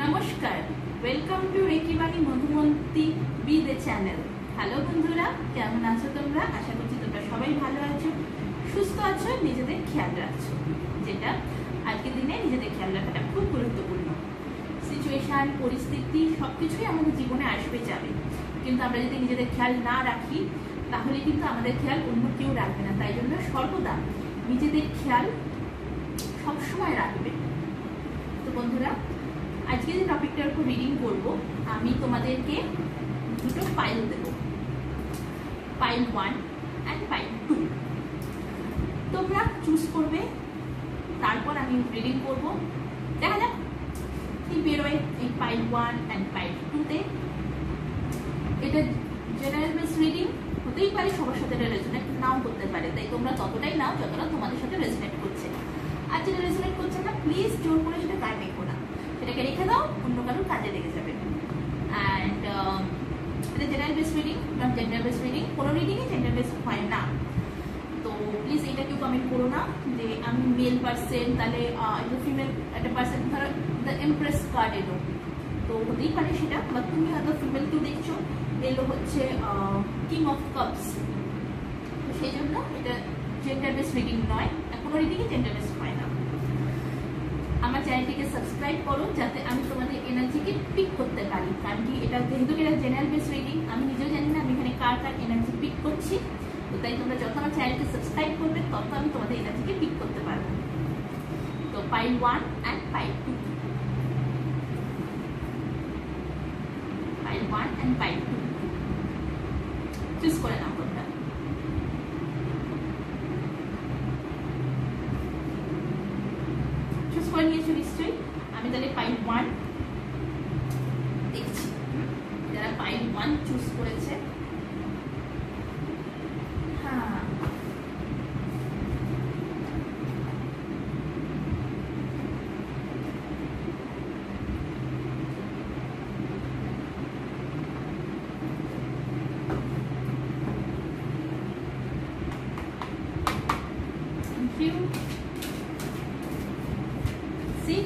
নমস্কার, welcome to রেকিবাণী Madhumanti be the channel. Hello বন্ধুরা, কেমন আছো তোমরা? আশা করছি তোমরা সবাই ভালো আছো, সুস্থ আছো, নিজেদের খেয়াল রাখছো, যেটা আজকের দিনে নিজেদের খেয়াল রাখাটা খুব গুরুত্বপূর্ণ। সিচুয়েশন, পরিস্থিতি সবকিছুই আমাদের জীবনে আসবে যাবে, কিন্তু আমরা যদি নিজেদের খেয়াল না রাখি তাহলে কিন্তু আমাদের খেয়াল অন্য কেউ রাখবে না। তাই জন্য সর্বদা নিজেদের খেয়াল সবসময় রাখবে। তো বন্ধুরা, আজকে যে টপিকটার উপর রিডিং করব, আমি তোমাদেরকে দুটো ফাইল দেব, ফাইল 1 অ্যান্ড ফাইল 2। তোমরা চুজ করবে, তারপর আমি রিডিং করব। দেখা যাক কি বেরোয় এই ফাইল 1 অ্যান্ড ফাইল 2-তে। এটা জেনারেল বেস রিডিং হতেই পারে, সবার সাথে রেজোনেট নাও করতে পারে, তাই তোমরা ততটাই নাও যতটা তোমাদের সাথে রেজোনেট করছে। আর যেটা রেজোনেট করছে না, প্লিজ জোর করে সেটা গায়ে মেখো না, সেটাকে রেখে দাও, অন্য কারোর কাজে লেগে যাবে। অ্যান্ড এটা general base reading, not gender base reading. কোনো রিডিংই জেন্ডার বেস হয় না, তো প্লিজ এটা কেউ কমেন্ট করো না যে আমি মেল পার্সন, তাহলে ফিমেল একটা পার্সন, ধরো দ্য এমপ্রেস কার্ড এলো, তো হতেই পারে সেটা, বা তুমি হয়তো ফিমেল কেউ দেখছো, এলো হচ্ছে কিং অফ কাপস, তো সেই জন্য এটা জেন্ডার বেস রিডিং নয়, কোনো রিডিংই জেন্ডার বেস হয় না। আমার চ্যানেলটিকে সাবস্ক্রাইব করো যাতে আমি তোমাদের এনার্জিকে পিক করতে পারি, কারণ কি এটা যেহেতু এটা জেনারেল বেস রিডিং, আমি নিজেও জানি না আমি এখানে কার কার এনার্জি পিক করছি, তো তাই তোমরা যত আমার চ্যানেলকে সাবস্ক্রাইব করবে তত আমি তোমাদের এনার্জিকে পিক করতে পারবো। তো file 1 and file 2, file 1 and file 2 choose করে নাও তোমরা। চুজ করে নিয়েছো নিশ্চয়ই। আমি তাহলে ফাইল 1 দেখছি, যারা ফাইল 1 চুজ করেছে। হ্যাঁ,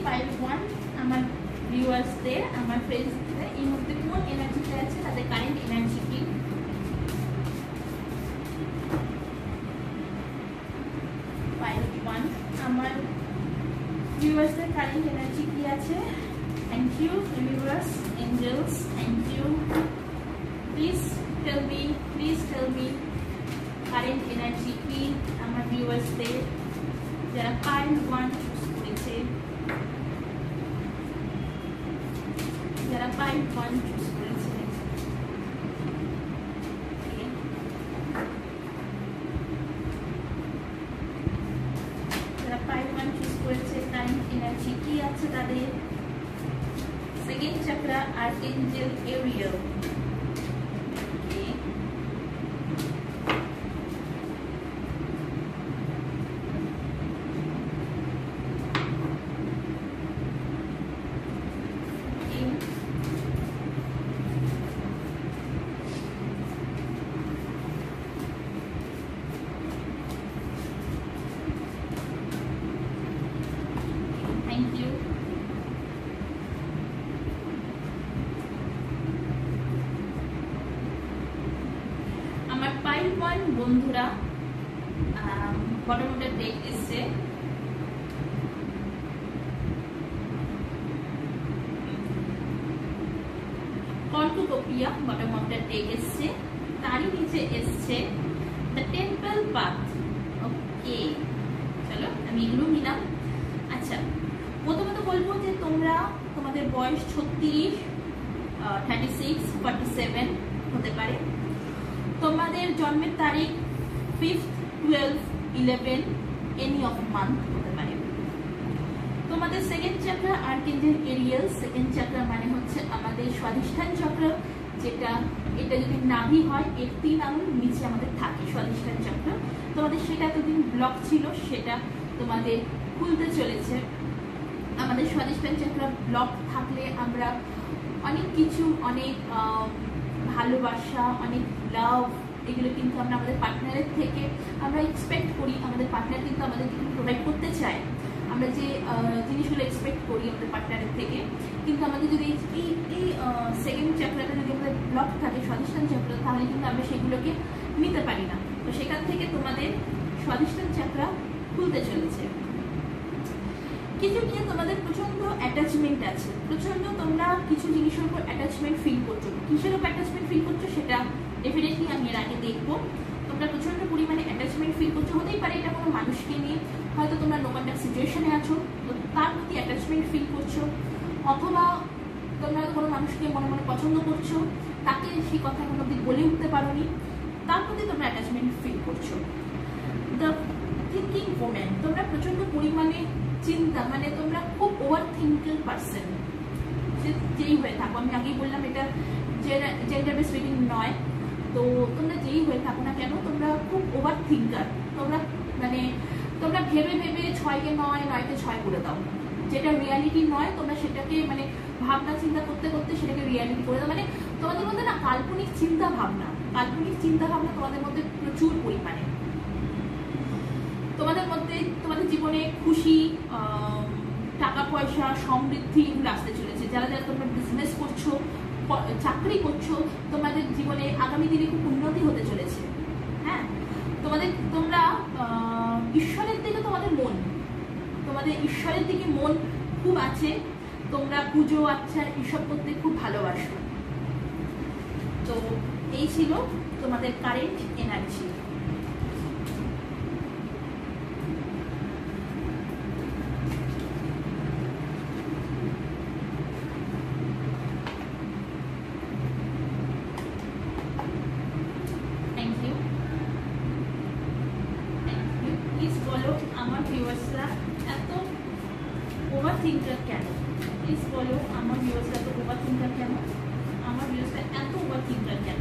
ফাইল 1 আমার ভিউয়ার্সদের, আমার ফ্রেন্ডসদের এই মুহূর্তে কোন এনার্জিতে আছে, তাদের কারেন্ট এনার্জি কি। ফাইল 1 আমার ভিউয়ার্সদের কারেন্ট এনার্জি কি আছে। Thank you universe, angels, thank you. Please tell me current energy কি আমার ভিউয়ার্সদের, যারা ফাইল 1 চুজ করেছে, যারা ফাইল 1 চুজ করেছে। যারা ফাইল 1 চুজ করেছে, কারেন্ট এনার্জি কি আছে তাদের। Second chakra, archangel Ariel. আমার ফাইল 1 বন্ধুরা বটম ডেক এসছে, cornucopia bottom of the deck এসছে, তারই নিচে এসছে দ্য টেম্পল পাথ। ওকে, চলো আমি এগুলো নিলাম। আচ্ছা, প্রথমত বলবো যে তোমরা, তোমাদের বয়স 36, 36, 47 হতে পারে। তোমাদের জন্মের তারিখ 5th, 12th, 11 any of month হতে পারে। তোমাদের সেকেন্ড চক্র আর্কএঞ্জেল এরিয়েল। সেকেন্ড চক্র মানে হচ্ছে আমাদের স্বাধিষ্ঠান চক্র, যেটা এটা যদি নাভি হয় এর 3 আঙুল নিচে আমাদের থাকে স্বাধিষ্ঠান চক্র। তোমাদের সেটা এতদিন ব্লক ছিল, সেটা তোমাদের খুলতে চলেছে। আমাদের স্বাধিষ্ঠান চক্র ব্লক থাকলে আমরা অনেক কিছু, অনেক ভালোবাসা, অনেক লাভ, এগুলো কিন্তু আমরা আমাদের পার্টনারের থেকে আমরা এক্সপেক্ট করি। আমাদের পার্টনার কিন্তু আমাদের প্রোভাইড করতে চায়। আমরা যে জিনিসগুলো এক্সপেক্ট করি আমাদের পার্টনারের থেকে, কিন্তু আমাদের যদি এই এই সেকেন্ড চ্যাপ্টারটা যদি আমাদের ব্লক থাকে, স্বাধিষ্ঠান চ্যাপ্টার, তাহলে কিন্তু আমরা সেগুলোকে নিতে পারি না। তো সেখান থেকে তোমাদের স্বাধিষ্ঠান চ্যাপ্টার খুলতে চলেছে। কিছু নিয়ে তোমাদের প্রচন্ড অ্যাটাচমেন্ট আছে, প্রচন্ড তোমরা কিছু জিনিসের উপর অ্যাটাচমেন্ট ফিল করছো। কিসের উপর অ্যাটাচমেন্ট ফিল করছো সেটা ডেফিনেটলি আমি এর আগে দেখবো। তোমরা প্রচন্ড পরিমাণে অ্যাটাচমেন্ট ফিল করছো, হতেই পারে এটা কোনো মানুষকে নিয়ে, হয়তো তোমরা রোমান্টিক সিচুয়েশনে আছো তো তার প্রতি অ্যাটাচমেন্ট ফিল করছো, অথবা তোমরা কোনো মানুষকে মনে মনে পছন্দ করছো, তাকে সেই কথা কোনো অব্দি বলে উঠতে পারোনি, তার প্রতি তোমরা অ্যাটাচমেন্ট ফিল করছো। দ্য থিঙ্কিং ওমেন, তোমরা প্রচন্ড পরিমাণে চিন্তা, মানে তোমরা খুব ওভার থিঙ্কিং পার্সন, যেই হয়ে থাকো, আমি আগেই বললাম এটা জেন্ডার বেস রিডিং নয়, তো তোমরা যেই হয়ে থাকো না কেন তোমরা খুব ওভার থিঙ্কার। তোমরা মানে তোমরা ভেবে ভেবে 6কে 9, 9কে 6 করে দাও, যেটা রিয়ালিটি নয় তোমরা সেটাকে মানে ভাবনা চিন্তা করতে করতে সেটাকে রিয়ালিটি করে দাও। মানে তোমাদের মধ্যে না কাল্পনিক চিন্তা ভাবনা তোমাদের মধ্যে প্রচুর পরিমাণে। তোমাদের মধ্যে তোমাদের জীবনে খুশি, টাকা পয়সা, সমৃদ্ধি এগুলো আসতে চলেছে। যারা যারা তোমরা বিজনেস করছো, চাকরি করছো, তোমাদের জীবনে আগামী দিনে খুব উন্নতি হতে চলেছে। হ্যাঁ, তোমরা ঈশ্বরের দিকে তোমাদের ঈশ্বরের দিকে মন খুব আছে, তোমরা পুজো আচ্ছা এসব করতে খুব ভালোবাসো। তো এই ছিল তোমাদের কারেন্ট এনার্জি। আমার ভিউয়ার্সরা এত ওভার থিঙ্কার কেন? প্লিজ বলো আমার ভিউয়ার্সরা এত ওভার থিঙ্কার কেন? আমার ভিউয়ার্সরা এত ওভার থিঙ্কার কেন?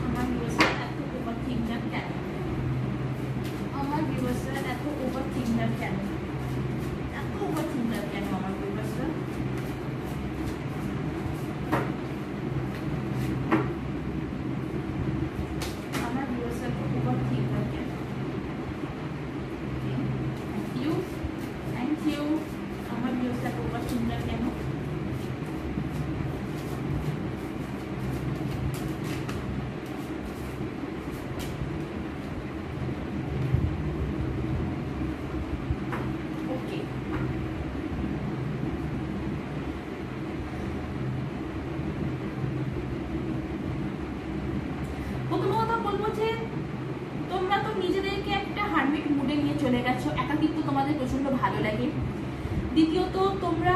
আমার ভিউয়ার্সরা এত ওভার থিঙ্কার কেন? আমার ভিউয়ার্সরা এত ওভার থিঙ্কার কেন? এত ওভার থিঙ্কার কেন আমার ভিউয়ার্সরা? আমার ভিউয়ার্সরা এত ওভার থিঙ্কার কেন? Thank you. আমার ভিউয়ার্সরা এত ওভার থিঙ্কার কেন? তোমরা তো নিজেদেরকে একটা হারমিট মুডে নিয়ে চলে গেছো, একাকিত্ব তোমাদের প্রচন্ড ভালো লাগে। দ্বিতীয়ত তোমরা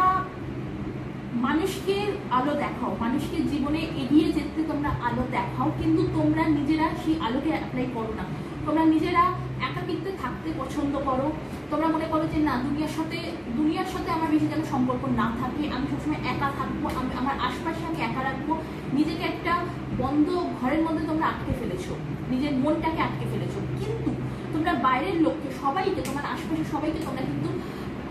মানুষকে আলো দেখাও, মানুষকে জীবনে এগিয়ে যেতে তোমরা আলো দেখাও, কিন্তু তোমরা নিজেরা সেই আলোকে অ্যাপ্লাই করো না। তোমরা নিজেরা একাকিত্বে থাকতে পছন্দ করো। তোমরা মনে করো যে না, দুনিয়ার সাথে আমার বেশি যেন সম্পর্ক না থাকে, আমি সবসময় একা থাকবো, আমি আমার আশপাশে আমি একা রাখবো। নিজেকে একটা বন্ধ ঘরের মধ্যে তোমরা আটকে ফেলেছো, নিজের মনটাকে আটকে ফেলেছো। কিন্তু তোমরা বাইরের লোককে, সবাইকে, তোমার আশপাশে সবাইকে তোমরা কিন্তু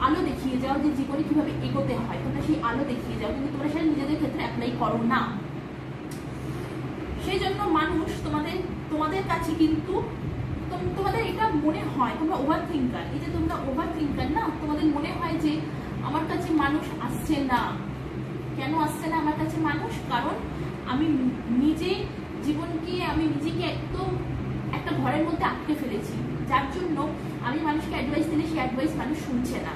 আলো দেখিয়ে যাও যে জীবনে কিভাবে এগোতে হয়, তোমরা সেই আলো দেখিয়ে যাও, কিন্তু তোমরা সেটা নিজেদের ক্ষেত্রে অ্যাপ্লাই করো না। সেই জন্য মানুষ তোমাদের কাছে কিন্তু তোমাদের এটা মনে হয় তোমরা ওভার থিঙ্কার। এই যে তোমরা ওভার থিঙ্কার না, তোমাদের মনে হয় যে আমার কাছে মানুষ আসছে না। কেন আসছে না আমার কাছে মানুষ? কারণ আমি নিজেকে একদম একটা ঘরের মধ্যে আটকে ফেলেছি, যার জন্য আমি মানুষকে অ্যাডভাইস দিলে সেই অ্যাডভাইস মানুষ শুনছে না।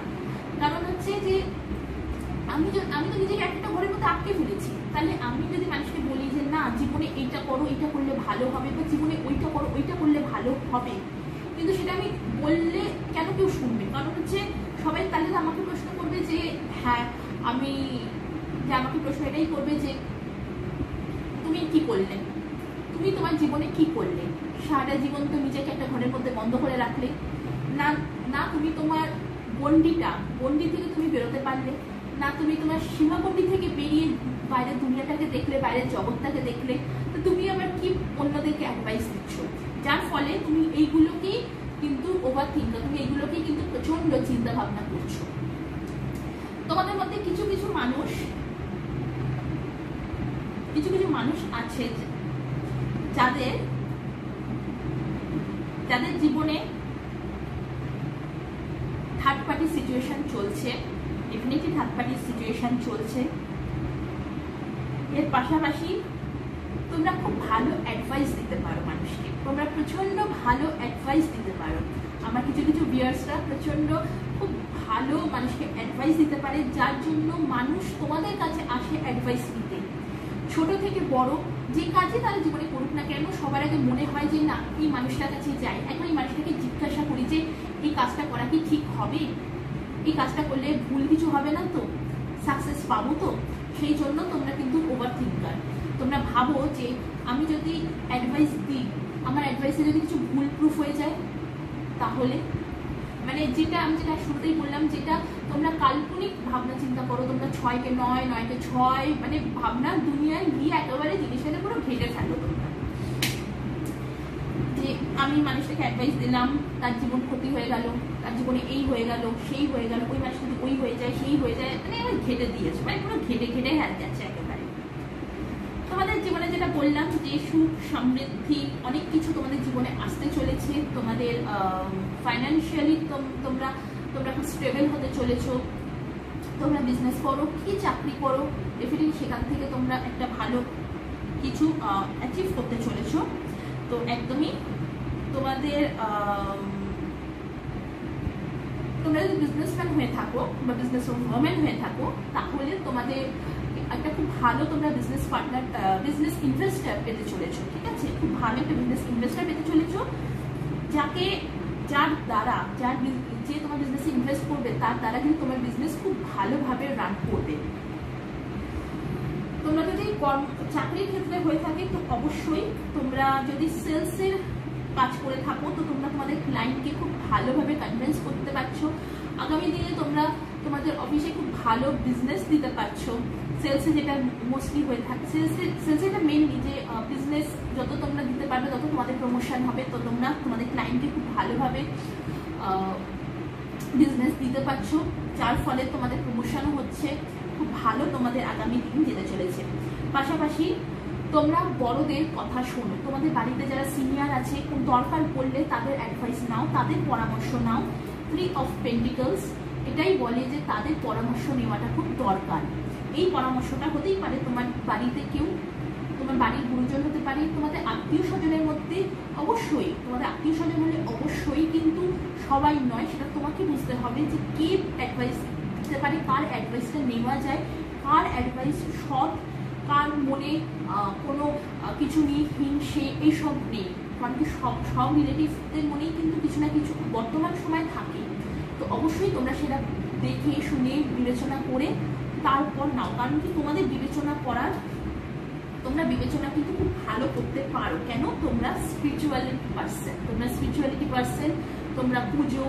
কারণ হচ্ছে যে আমি তো নিজেকে একটা ঘরের মধ্যে আটকে ফেলেছি, তাহলে আমি যদি মানুষকে বলি যে না জীবনে এইটা করো, এইটা করলে ভালো হবে, বা জীবনে ওইটা করো, ওইটা করলে ভালো হবে, কিন্তু সেটা আমি বললে কেন কেউ শুনবে? কারণ হচ্ছে সবাই তাহলে আমাকে প্রশ্ন করবে যে হ্যাঁ আমাকে প্রশ্ন এটাই করবে যে তুমি কি করলে, তুমি তোমার জীবনে কি করলে? সারাটা জীবন তো নিজেকে একটা ঘরের মধ্যে বন্ধ করে রাখলে না, তুমি তোমার গন্ডি থেকে তুমি বেরোতে পারলে না, তুমি তোমার সীমাবন্দি থেকে বেরিয়ে বাইরের দুনিয়াটাকে দেখলে, বাইরের জগৎটাকে দেখলে, তো তুমি আবার কি অন্যদেরকে অ্যাডভাইস দিচ্ছ, যার ফলে তুমি এইগুলোকেই কিন্তু ওভার থিঙ্কার, তুমি এইগুলোকেই কিন্তু প্রচন্ড চিন্তা ভাবনা করছো। তোমাদের মধ্যে কিছু কিছু মানুষ আছে যাদের জীবনে 30 সিচুয়েশন চলছে, ডেফিনেটলি থার্ড পার্টির সিচুয়েশন চলছে। এর পাশাপাশি তোমরা খুব ভালো অ্যাডভাইস দিতে পারো মানুষকে, তোমরা প্রচন্ড ভালো অ্যাডভাইস দিতে পারো। আমার কিছু কিছু ভিউয়ার্সরা প্রচন্ড খুব ভালো মানুষকে অ্যাডভাইস দিতে পারে, যার জন্য মানুষ তোমাদের কাছে আসে অ্যাডভাইস নিতে। ছোট থেকে বড় যে কাজই তারা জীবনে করুক না কেন, সবার আগে মনে হয় যে না, এই মানুষটার কাছে যাই, এখন এই মানুষটাকে জিজ্ঞাসা করি যে এই কাজটা করা কি ঠিক হবে, এই কাজটা করলে ভুল কিছু হবে না তো, সাকসেস পাবো তো। সেই জন্য তোমরা কিন্তু ওভার থিঙ্কার। তোমরা ভাবো যে আমি যদি অ্যাডভাইস দিই, আমার অ্যাডভাইসে যদি কিছু ভুল প্রুফ হয়ে যায়, তাহলে মানে আমি যেটা শুরুতেই বললাম, যেটা তোমরা কাল্পনিক ভাবনা চিন্তা করো, তোমরা 6কে 9, 9কে 6 মানে ভাবনা দুনিয়ায় গিয়ে একেবারে জিনিসটাকে পুরো ঘেটে ফেলো তোমরা। যে আমি মানুষটাকে অ্যাডভাইস দিলাম, তার জীবন ক্ষতি হয়ে গেল, তার জীবনে এই হয়ে গেল, সেই হয়ে গেল, ওই মানুষ যদি ওই হয়ে যায়, সেই হয়ে যায়, মানে আমার ঘেটে দিয়েছে, মানে পুরো ঘেটে হ্যাঁ যাচ্ছে একেবারে। তোমাদের জীবনে যেটা বললাম যে সুখ সমৃদ্ধি অনেক কিছু তোমাদের জীবনে আসতে চলেছে, তোমাদের ফাইন্যান্সিয়ালি তোমরা খুব স্টেবল হতে চলেছো। তোমরা বিজনেস করো কি চাকরি করো, ডেফিনেটলি সেখান থেকে তোমরা একটা ভালো কিছু অ্যাচিভ করতে চলেছো। তো একদমই তোমাদের তোমরা যদি বিজনেসম্যান হয়ে থাকো বা বিজনেস ওম্যান হয়ে থাকো, তাহলে তোমাদের একটা খুব ভালো তোমরা বিজনেস পার্টনার, বিজনেস ইনভেস্টার পেতে চলেছো। ঠিক আছে, খুব ভালো একটা বিজনেস ইনভেস্টার পেতে চলেছো, যার দ্বারা যে তোমার বিজনেসে ইনভেস্ট করবে, তার দ্বারা কিন্তু তোমার বিজনেস খুব ভালোভাবে রান করবে। তোমরা যদি চাকরির ক্ষেত্রে হয়ে থাকে, তো অবশ্যই তোমরা যদি সেলসের কাজ করে থাকো, তো তোমরা তোমাদের ক্লায়েন্টকে খুব ভালোভাবে কনভিন্স করতে পারছো। আগামী দিনে তোমরা তোমাদের অফিসে খুব ভালো বিজনেস দিতে পারছো। সেলসে যেটা মোস্টলি হয়ে থাকে, সেলসে এটা মেনলি যে বিজনেস যত তোমরা দিতে পারবে, তত তোমাদের প্রমোশন হবে, তো তোমরা তোমাদের ক্লায়েন্টকে খুব ভালোভাবে বিজনেস দিতে পারছো, যার ফলে তোমাদের প্রমোশনও হচ্ছে, খুব ভালো তোমাদের আগামী দিন যেতে চলেছে। পাশাপাশি তোমরা বড়দের কথা শোনো, তোমাদের বাড়িতে যারা সিনিয়র আছে, কোন দরকার পড়লে তাদের অ্যাডভাইস নাও, তাদের পরামর্শ নাও। 3 of Pentacles এটাই বলে যে তাদের পরামর্শ নেওয়াটা খুব দরকার। এই পরামর্শটা হতেই পারে তোমার বাড়িতে কেউ, তোমার বাড়ির গুরুজন হতে পারে, তোমাদের আত্মীয় স্বজনের মধ্যে, অবশ্যই তোমাদের আত্মীয় স্বজন হলে অবশ্যই, কিন্তু সবাই নয়, সেটা তোমাকে বুঝতে হবে যে কে অ্যাডভাইস দিতে পারে, কার অ্যাডভাইসটা নেওয়া যায়, কার অ্যাডভাইস সৎ, কার মনে কোনো কিছু নেই, হিংসে এইসব নেই। কারণ কি সব রিলেটিভদের মনেই কিন্তু কিছু না কিছু বর্তমান সময় থাকে। তো অবশ্যই তোমরা সেটা দেখে শুনে বিবেচনা করে তারপর নাও। কারণ কি তোমাদের তোমরা বিবেচনা কিন্তু খুব ভালো করতে পারো। কেন? তোমরা স্পিরিচুয়ালিটি পার্সন, তোমরা পুজো,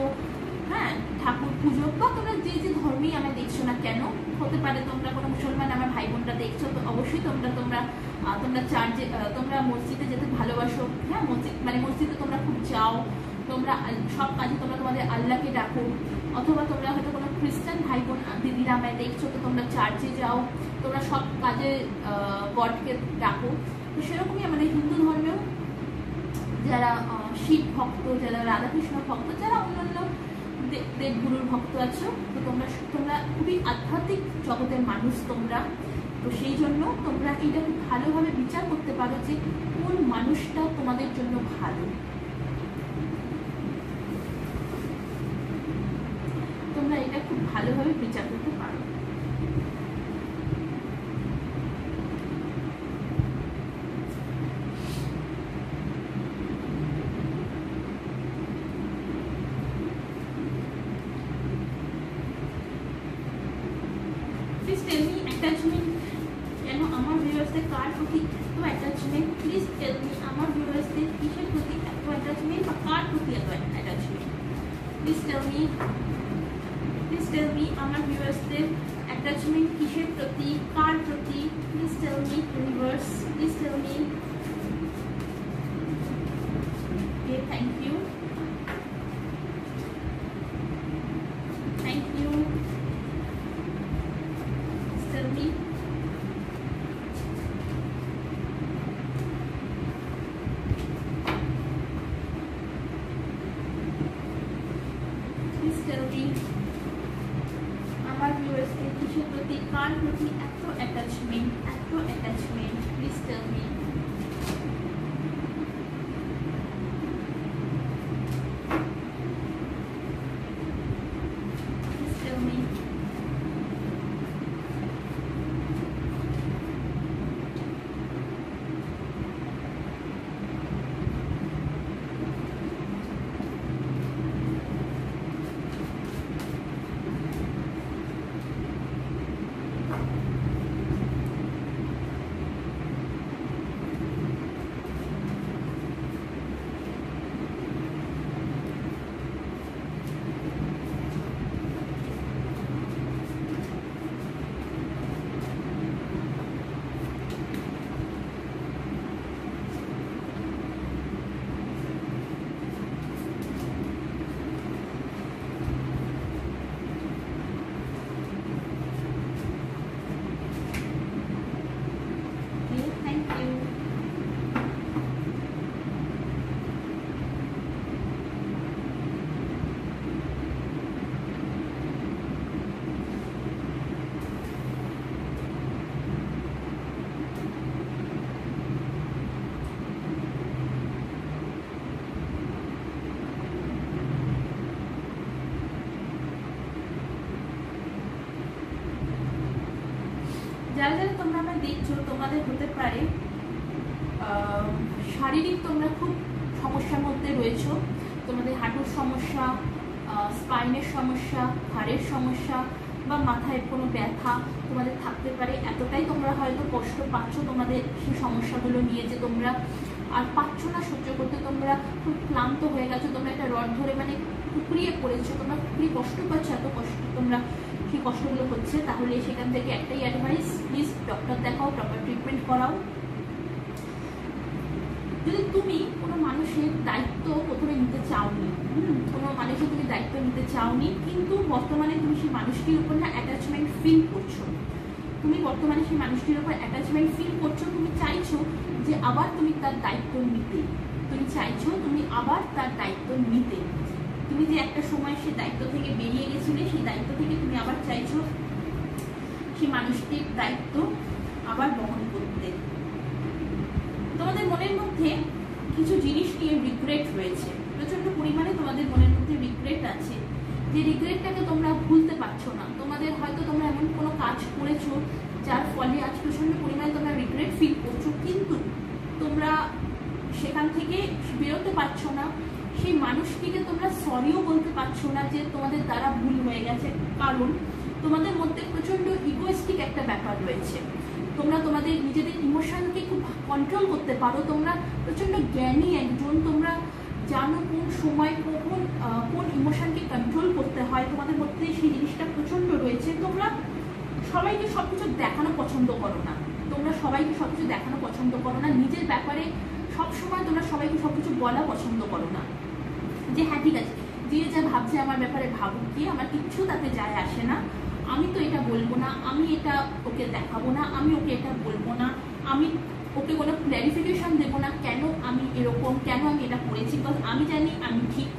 হ্যাঁ ঠাকুর পুজো, বা তোমরা যে ধর্মেই আমরা দেখছো না কেন, হতে পারে তোমরা কোনো মুসলমান আমার ভাই বোনরা দেখছো, তো অবশ্যই তোমরা চার্চে, তোমরা মসজিদে যেতে ভালোবাসো, হ্যাঁ মসজিদে তোমরা খুব যাও, তোমরা সব কাজে তোমরা তোমাদের আল্লাহকে ডাকো। অথবা তোমরা হয়তো কোনো খ্রিস্টান ভাই বোন দিদিরা আমায় দেখছো, তো তোমরা চার্চে যাও, তোমরা সব কাজে গডকে ডাকো। তো সেরকমই আমাদের হিন্দু ধর্মেও যারা শিব ভক্ত, যারা রাধাকৃষ্ণ ভক্ত, যারা অন্যান্য দেবগুরুর ভক্ত আছো, তো তোমরা খুবই আধ্যাত্মিক জগতের মানুষ তোমরা। তো সেই জন্য তোমরা এটা খুব ভালোভাবে বিচার করতে পারো যে কোন মানুষটা তোমাদের জন্য ভালো। তোমরা এটা খুব ভালোভাবে বিচার করতে পারো। Please tell me attachment, কেন আমার ভিউয়ার্সদের কার প্রতি এত অ্যাটাচমেন্ট? প্লিজ টেল মি আমার ভিউয়ার্সদের কিসের প্রতি এত অ্যাটাচমেন্ট বা কার প্রতি এত অ্যাটাচমেন্ট? প্লিজ টেল মি আমার ভিউয়ার্সদের অ্যাটাচমেন্ট কিসের প্রতি, কার প্রতি? Please tell me universe, please tell me. Okay, thank you. Tell me এত অ্যাটাচমেন্ট, এত অ্যাটাচমেন্ট, প্লিজ টেল মি। যারা যারা তোমরা আমায় দেখছো, তোমাদের হতে পারে শারীরিক তোমরা খুব সমস্যার মধ্যে রয়েছো। তোমাদের হাঁটুর সমস্যা, স্পাইনের সমস্যা, হাড়ের সমস্যা বা মাথায় কোনো ব্যথা তোমাদের থাকতে পারে। এতটাই তোমরা হয়তো কষ্ট পাচ্ছ তোমাদের সেই সমস্যাগুলো নিয়ে, যে তোমরা আর পাচ্ছ না সহ্য করতে, তোমরা খুব ক্লান্ত হয়ে গেছো, তোমরা একটা রড ধরে মানে কুকড়িয়ে পড়েছো, তোমরা খুবই কষ্ট পাচ্ছ, এত কষ্ট তোমরা সেই কষ্টগুলো হচ্ছে। তাহলে সেখান থেকে একটাই অ্যাডভাইস, প্লিজ ডক্টর দেখাও, প্রপার ট্রিটমেন্ট করাও। যদি তুমি কোনো মানুষের দায়িত্ব প্রথমে নিতে চাওনি, কোনো মানুষের তুমি দায়িত্ব নিতে চাওনি, কিন্তু বর্তমানে তুমি সেই মানুষটির উপর না অ্যাটাচমেন্ট ফিল করছো, তুমি বর্তমানে সেই মানুষটির উপর অ্যাটাচমেন্ট ফিল করছো, তুমি চাইছো যে আবার তুমি তার দায়িত্ব নিতে, তুমি চাইছো তুমি আবার তার দায়িত্ব নিতে। তুমি যে একটা সময় সেই দায়িত্ব থেকে বেরিয়ে গেছিলে, সেই দায়িত্ব থেকে তুমি আবার চাইছো সেই মানুষটির দায়িত্ব আবার বহন করতে। তোমাদের মনের মধ্যে কিছু জিনিস নিয়ে রিগ্রেট রয়েছে, প্রচন্ড পরিমাণে তোমাদের মনের মধ্যে রিগ্রেট আছে, যে রিগ্রেটটাকে তোমরা ভুলতে পারছো না। তোমাদের হয়তো তোমরা এমন কোনো কাজ করেছো যার ফলে আজ প্রচন্ড পরিমাণে তোমরা রিগ্রেট ফিল করছো, কিন্তু তোমরা সেখান থেকে বেরোতে পারছো না। সেই মানুষটিকে তোমরা সরিও বলতে পারছো না যে তোমাদের দ্বারা ভুল হয়ে গেছে, কারণ তোমাদের মধ্যে প্রচন্ড ইগোয়েস্টিক একটা ব্যাপার রয়েছে। তোমরা তোমাদের নিজেদের ইমোশনকে খুব কন্ট্রোল করতে পারো, তোমরা প্রচন্ড জ্ঞানী একজন, তোমরা জানো কোন সময় কোন ইমোশনকে কন্ট্রোল করতে হয়, তোমাদের মধ্যে সেই জিনিসটা প্রচন্ড রয়েছে। তোমরা সবাইকে সবকিছু দেখানো পছন্দ করো না, তোমরা সবাইকে সবকিছু দেখানো পছন্দ করো না, নিজের ব্যাপারে সবসময় তোমরা সবাইকে সবকিছু বলা পছন্দ করো না, যে হ্যাঁ ঠিক আছে, যে যা ভাবছে আমার ব্যাপারে ভাবুক, কি আমার কিচ্ছু তাতে যায় আসে না, আমি তো এটা বলবো না, আমি এটা ওকে দেখাবো না, আমি ওকে এটা বলবো না, আমি ওকে কোনো ক্ল্যারিফিকেশন দেবো না কেন আমি এরকম, কেন আমি এটা করেছি, বিকজ আমি জানি আমি ঠিক।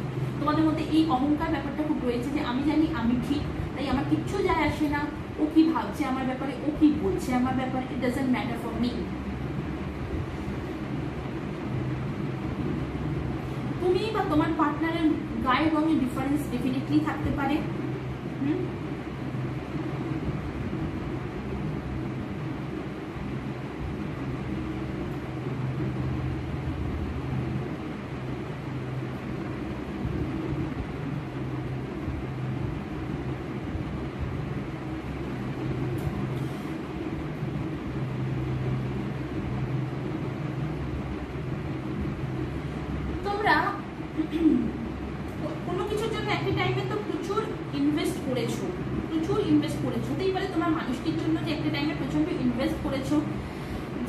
তোমাদের মধ্যে এই অহংকার ব্যাপারটা খুব রয়েছে, যে আমি জানি আমি ঠিক, তাই আমার কিচ্ছু যায় আসে না ও কি ভাবছে আমার ব্যাপারে, ও কি বলছে আমার ব্যাপারে, it doesn't matter for me. তুমি বা তোমার পার্টনারের গায়ের রঙের ডিফারেন্স ডেফিনেটলি থাকতে পারে। তোমরা কোনো কিছুর জন্য একটা টাইমে তো প্রচুর ইনভেস্ট করেছো, হতেই পারে তোমার মানুষটির জন্য যে একটা টাইমে প্রচন্ড ইনভেস্ট করেছো,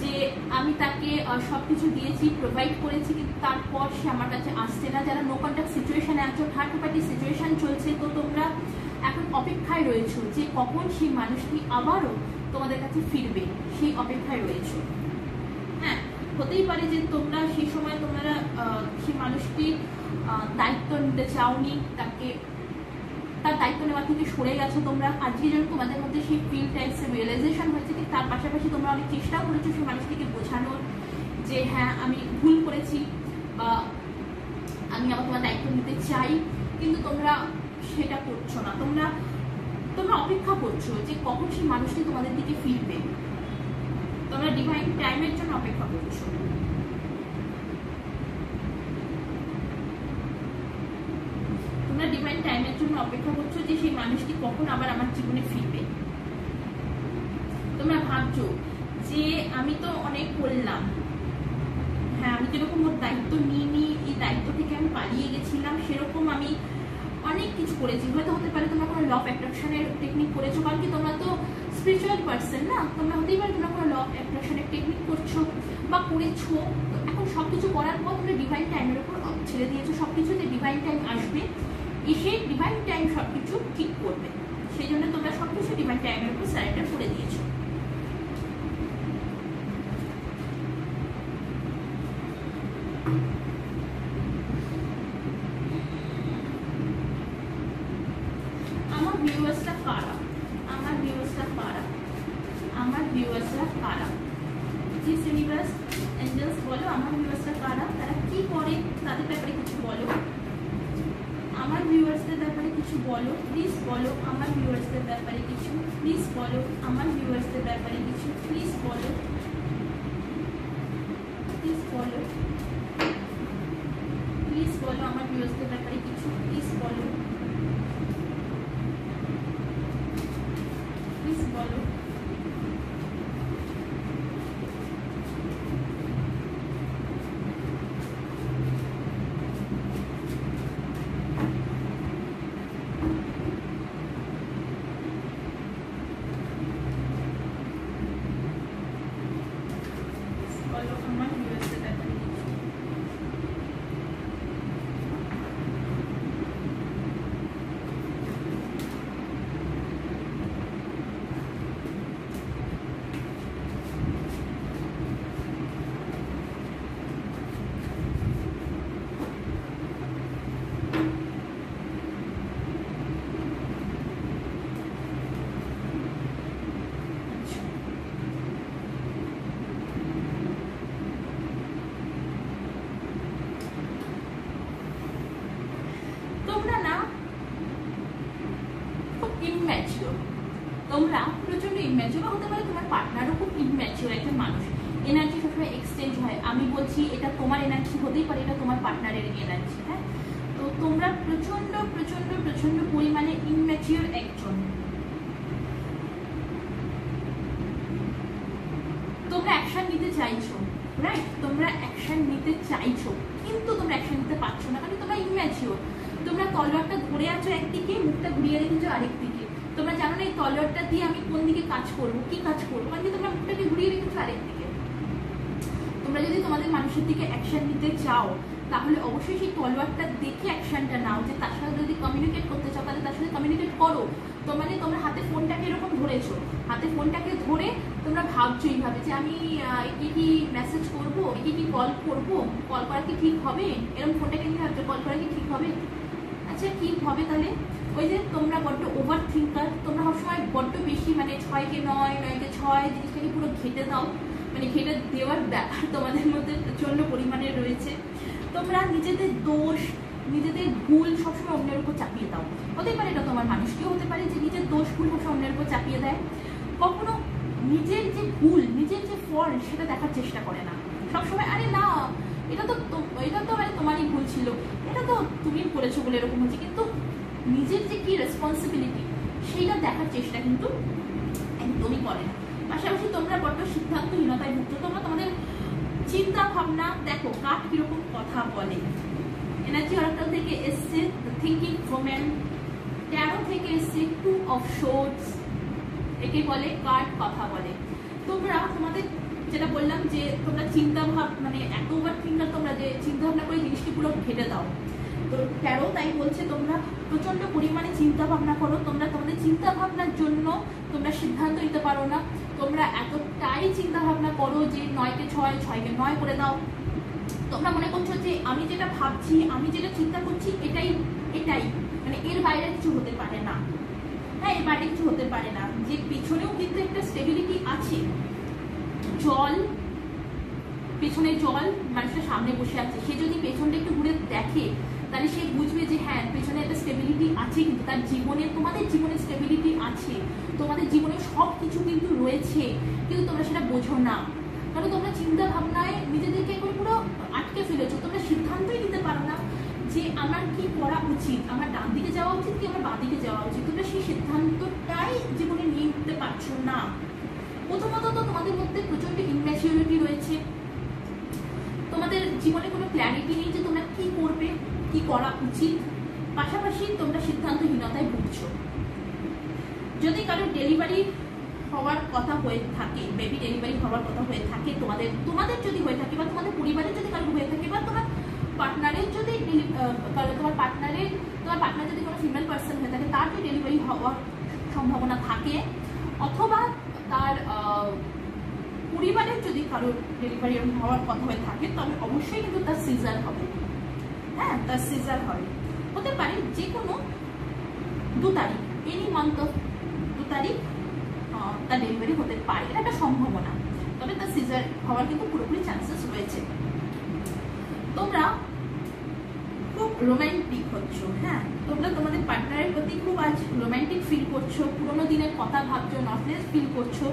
যে আমি তাকে সবকিছু দিয়েছি, প্রোভাইড করেছি, কিন্তু তারপর সে আমার কাছে আসছে না। যারা নো কন্ট্যাক্ট সিচুয়েশনে আছো, থার্ড পার্টি সিচুয়েশন চলছে, তো তোমরা এখন অপেক্ষায় রয়েছো যে কখন সেই মানুষটি আবারও তোমাদের কাছে ফিরবে, সেই অপেক্ষায় রয়েছো। হ্যাঁ, হতেই পারে যে তোমরা সেই সময় তোমরা সেই মানুষটির দায়িত্ব নিতে চাওনি, তাকে তার দায়িত্ব নেওয়া থেকে সরে গেছো তোমরা। আজকে যেন তোমাদের মধ্যে সেই ফিল টাইপসের রিয়েলাইজেশন হয়েছে, ঠিক তার পাশাপাশি তোমরা অনেক চেষ্টাও করেছো সেই মানুষটিকে বোঝানোর যে হ্যাঁ আমি ভুল করেছি বা আমি আবার তোমার দায়িত্ব নিতে চাই, কিন্তু তোমরা সেটা করছো না। তোমরা অপেক্ষা করছো যে কখন সেই মানুষটি তোমাদের দিকে ফিরবে। তোমরা ডিভাইন টাইমের জন্য অপেক্ষা করছো। তোমরা ডিভাইন টাইমের জন্য অপেক্ষা করছো যে সেই মানুষটি কখন আবার আমার জীবনে ফিরবে। তোমরা ভাবছো যে আমি তো অনেক করলাম, হ্যাঁ আমি যেরকম ওর দায়িত্ব নিইনি, এই দায়িত্ব থেকে আমি পালিয়ে গেছিলাম, সেরকম আমি অনেক কিছু করেছি। হয়তো হতে পারে তোমরা কোনো ল অফ অ্যাট্রাকশনের টেকনিক করেছো, কারণ কি তোমরা তো স্পিরিচুয়াল পার্সন না, তোমরা হতেই পারে তোমরা কোনো ল অফ অ্যাট্রাকশনের টেকনিক করছো বা করেছো। এখন সবকিছু করার পর তোমরা ডিভাইন টাইমের উপর ছেড়ে দিয়েছো সবকিছু, যে ডিভাইন টাইম আসবে, এসে ডিভাইন টাইম সবকিছু ঠিক করবে। সেই জন্য তোমরা সবকিছু ডিভাইন টাইমের উপর সারেন্ডার করে দিয়েছো। আমার ভিউয়ার্সরা কারা? আমার ভিউয়ার্সরা কারা? আমার ভিউয়ার্সরা কারা? প্লিজ ইউনিভার্স এঞ্জেলস বলো আমার ভিউয়ার্সরা কারা, তারা কি করে, তাদের ব্যাপারে কিছু বলো। আমার ভিউয়ার্সদের ব্যাপারে কিছু বলো, প্লিজ বলো। আমার ভিউয়ার্সদের ব্যাপারে কিছু প্লিজ বলো। আমার ভিউয়ার্সদের ব্যাপারে কিছু প্লিজ বলো, প্লিজ বলো, প্লিজ বলো। আমার ভিউয়ার্সদের ব্যাপারে কিছু প্লিজ বলো, প্লিজ বলো। তোমরা প্রচন্ড ইম্যাচিওর, হতে পারে তোমার পার্টনারও খুব ইম্যাচিওর একজন মানুষ। এনার্জি সবসময় এক্সচেঞ্জ হয়। আমি বলছি এটা তোমার এনার্জি হতেই পারে, এটা তোমার পার্টনারের এনার্জি। হ্যাঁ, তো তোমরা প্রচন্ড প্রচন্ড প্রচন্ড পরিমাণে ইম্যাচিওর একজন। তোমরা অ্যাকশন নিতে চাইছো, রাইট? তোমরা অ্যাকশন নিতে চাইছো, কিন্তু তোমরা অ্যাকশন নিতে পারছো না, কারণ তোমরা ইম্যাচিওর। তোমরা তলোয়ারটা ধরে আছো একদিকে, মুখটা ঘুরিয়ে রেখেছো আরেকদিকে। তোমরা জানো না এই তলোয়ারটা দিয়ে আমি কোন দিকে কাজ করবো, কি কাজ করবো, কারণ তোমরা মুখটাকে ঘুরিয়ে রেখেছো আরেকদিকে। তোমরা যদি তোমাদের মানুষের দিকে অ্যাকশন নিতে চাও, তাহলে অবশ্যই সেই তলোয়ারটা দেখে অ্যাকশনটা নাও। যে তার সাথে যদি কমিউনিকেট করতে চাও, তাহলে তার সাথে কমিউনিকেট করো। তো মানে তোমরা হাতে ফোনটাকে এরকম ধরেছো, হাতে ফোনটাকে ধরে তোমরা ভাবছো এইভাবে যে আমি কি কি মেসেজ করবো, কি কি কল করবো, কল করা কি ঠিক হবে, এরকম ফোনটাকে নিয়ে ভাবছো কল করা কি ঠিক হবে। আচ্ছা কি হবে তাহলে? ওই যে তোমরা বড্ড ওভার থিঙ্কার, তোমরা সবসময় বড্ড বেশি মানে 6কে 9, 9কে 6 জিনিসটাকে পুরো ঘেটে দাও, মানে ঘেটে দেওয়ার ব্যাপার তোমাদের মধ্যে প্রচন্ড পরিমাণে রয়েছে। তোমরা নিজেদের দোষ, নিজেদের ভুল সবসময় অন্যের উপর চাপিয়ে দাও। হতে পারে এটা তোমার মানুষ, কেউ হতে পারে যে নিজের দোষ ভুল সবসময় অন্যের উপর চাপিয়ে দেয়। কখনো নিজের যে ভুল, নিজের যে ফল্ট সেটা দেখার চেষ্টা করে না। সবসময় আরে না এটা তো মানে তোমারই ভুল ছিল, এটা তো তুমি করেছো বলে এরকম হচ্ছে, কিন্তু নিজের যে কি রেসপন্সিবিলিটি সেইটা দেখার চেষ্টা কিন্তু একদমই করে না। পাশাপাশি তোমরা বড্ড সিদ্ধান্তহীনতায় ভুগছ। তোমরা তোমাদের চিন্তা ভাবনা দেখো কাঠ কিরকম কথা বলে। এনার্জি অরাকল থেকে এসছে থিঙ্কিং ওম্যান, 13 থেকে এসছে 2 অফ সোর্ডস, একে বলে কাঠ কথা বলে। তোমরা তোমাদের যেটা বললাম যে তোমরা চিন্তা ভাব মানে এত ওভার থিঙ্কার, তোমরা যে চিন্তা ভাবনা করে জিনিসটি পুরো ঘেটে দাও। তো 13 তাই বলছে তোমরা প্রচন্ড পরিমাণে চিন্তা ভাবনা করো। তোমরা তোমাদের চিন্তা ভাবনার জন্য তোমরা সিদ্ধান্ত নিতে পারো না। তোমরা এতটাই চিন্তা ভাবনা করো যে 9কে 6, 6কে 9 করে দাও। তোমরা মনে করছো যে আমি যেটা ভাবছি, আমি যেটা চিন্তা করছি এটাই এটাই, মানে এর বাইরে কিছু হতে পারে না। হ্যাঁ, এর বাইরে কিছু হতে পারে না, যে পেছনেও কিন্তু একটা স্টেবিলিটি আছে। জল, পেছনে জল, মানুষটা সামনে বসে আছে, সে যদি পেছনটা একটু ঘুরে দেখে তাহলে সে বুঝবে যে হ্যাঁ পেছনে একটা স্টেবিলিটি আছে, কিন্তু তার জীবনে, তোমাদের জীবনে স্টেবিলিটি আছে, তোমাদের জীবনে সব কিছু কিন্তু রয়েছে, কিন্তু তোমরা সেটা বোঝো না। কারণ তোমরা চিন্তা ভাবনায় নিজেদেরকে এখন পুরো আটকে ফেলেছো। তোমরা সিদ্ধান্তই নিতে পারো না যে আমার কি করা উচিত, আমার ডান দিকে যাওয়া উচিত কি আমার বাঁ দিকে যাওয়া উচিত। তোমরা সেই সিদ্ধান্তটাই জীবনে নিয়ে উঠতে পারছো না। প্রথমত তো তোমাদের মধ্যে প্রচন্ড ইনম্যাচিউরিটি রয়েছে, তোমাদের জীবনে কোনো ক্ল্যারিটি নেই যে তোমরা কি করবে, কি করা উচিত। পাশাপাশি তোমরা সিদ্ধান্তহীনতায় ভুগছো। যদি কারো ডেলিভারি হওয়ার কথা হয়ে থাকে, বেবি ডেলিভারি হওয়ার কথা হয়ে থাকে, তোমাদের যদি হয়ে থাকে, বা তোমাদের পরিবারের যদি কারো হয়ে থাকে, বা তোমার পার্টনারের যদি তোমার পার্টনার যদি কোনো ফিমেল পার্সন হয়ে থাকে, তার যদি ডেলিভারি হওয়ার সম্ভাবনা থাকে, অথবা তার পরিবারের যদি কারো ডেলিভারি হওয়ার কথা হয়ে থাকে, তবে অবশ্যই কিন্তু তার সিজার হবে। হ্যাঁ, তার সিজার হবে। হতে পারে যে কোনো 2 তারিখ, এনি মান্থ অফ 2 তারিখ তার ডেলিভারি হতে পারে, এটা একটা সম্ভাবনা। তবে তার সিজার হওয়ার কিন্তু পুরোপুরি চান্সেস রয়েছে। তোমরা খুব রোম্যান্টিক হচ্ছ। হ্যাঁ, তোমরা তোমাদের পার্টনারের প্রতি খুব আজ রোম্যান্টিক ফিল করছো, পুরোনো দিনের কথা ভাবছো, নটলেস ফিল করছো।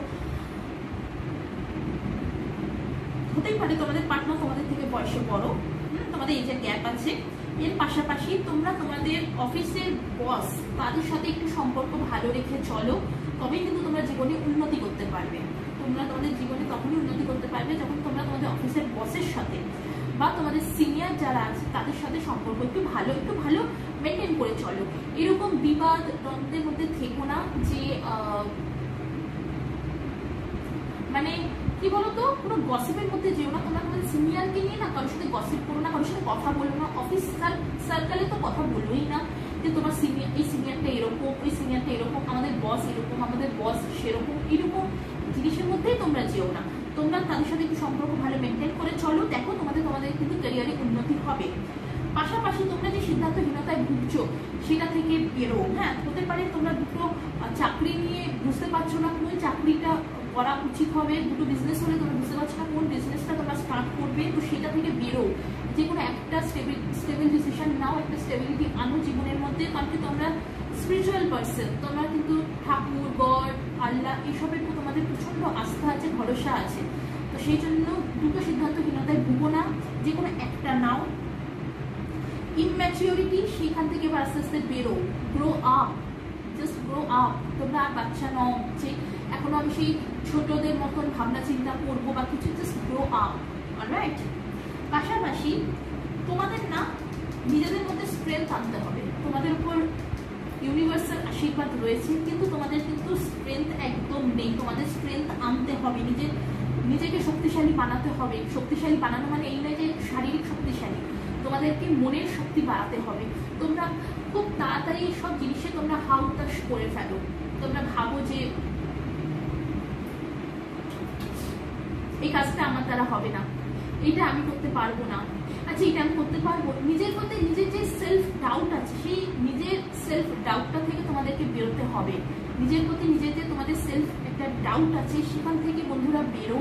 হতেই পারে তোমাদের পার্টনার তোমাদের থেকে বয়সে বড়, তোমাদের এই যে গ্যাপ আছে। এর পাশাপাশি তোমরা তোমাদের অফিসের বস, তাদের সাথে একটু সম্পর্ক ভালো রেখে চলো, তবেই কিন্তু তোমরা জীবনে উন্নতি করতে পারবে। তোমরা তোমাদের জীবনে তখনই উন্নতি করতে পারবে যখন তোমরা তোমাদের অফিসের বসের সাথে বা তোমাদের সিনিয়র যারা আছে তাদের সাথে সম্পর্ক একটু ভালো মেনটেন করে চলো। এরকম বিবাদ দ্বন্দ্বের মধ্যে থেকো না যে মানে কি বলতো, কোনো গসিপের মধ্যে যেও না। তোমরা তোমাদের সিনিয়রকে নিয়ে না কারোর সাথে গসিপ করো না, কারোর সাথে কথা বলো না। অফিস সার্কেলে তো কথা বলোই না যে তোমার সিনিয়র, এই সিনিয়রটা এরকম, ওই সিনিয়রটা এরকম, আমাদের বস এরকম, আমাদের বস সেরকম, এরকম জিনিসের মধ্যেই তোমরা যেও না। তোমরা তাদের সাথে একটু সম্পর্ক ভালো মেনটেন করে চলো, দেখো তোমাদের কিন্তু ক্যারিয়ারে উন্নতি হবে। পাশাপাশি তোমরা যে সিদ্ধান্তহীনতায় ভুগছো সেটা থেকে বেরো। হ্যাঁ, হতে পারে তোমরা দুটো চাকরি নিয়ে বুঝতে পারছো না কোন চাকরিটা করা উচিত হবে, দুটো বিজনেস হলে তোমরা বুঝতে পারছো না কোন বিজনেসটা তোমরা স্টার্ট করবে। তো সেটা থেকে বেরো, যে কোনো একটা স্টেবল ডিসিশন নাও, একটা স্টেবিলিটি আনো জীবনের মধ্যে। কারণ কি তোমরা স্পিরিচুয়াল পার্সন, তোমরা কিন্তু ঠাকুর, গড, আল্লাহ এইসবের উপর তোমাদের প্রচন্ড আস্থা আছে, ভরসা আছে। তো সেই জন্য দুটো সিদ্ধান্তহীনতায় ভুগো না, যে কোনো একটা নাও। ইম্যাচিউরিটি, সেখান থেকে এবার আস্তে আস্তে বেরো, grow up, just grow up. তোমরা আর বাচ্চা নও যে এখনো আমি সেই ছোটদের মতন ভাবনা চিন্তা করবো বা কিছু, জাস্ট গ্রো আপ। অলরাইট? পাশাপাশি তোমাদের না নিজেদের মধ্যে স্ট্রেংথ আনতে হবে। তোমাদের উপর ইউনিভার্সাল আশীর্বাদ রয়েছে, কিন্তু তোমাদের কিন্তু স্ট্রেংথ একদম নেই। তোমাদের স্ট্রেংথ আনতে হবে, নিজেকে শক্তিশালী বানাতে হবে। শক্তিশালী বানানো মানে এই নয় যে শারীরিক শক্তিশালী, তোমাদেরকে মনের শক্তি বাড়াতে হবে। তোমরা খুব তাড়াতাড়ি সব জিনিসে তোমরা হাউতাশ করে ফেলো। তোমরা ভাবো যে এই কাজটা আমার দ্বারা হবে না, এটা আমি করতে পারবো না, আচ্ছা এটা আমি করতে পারবো। নিজের মধ্যে নিজের যে সেলফ ডাউট আছে, সেই নিজের সেলফ ডাউটটা থেকে তোমাদেরকে বেরোতে হবে। নিজের প্রতি নিজের যে তোমাদের সেলফ একটা ডাউট আছে, সেখান থেকে বন্ধুরা বেরো,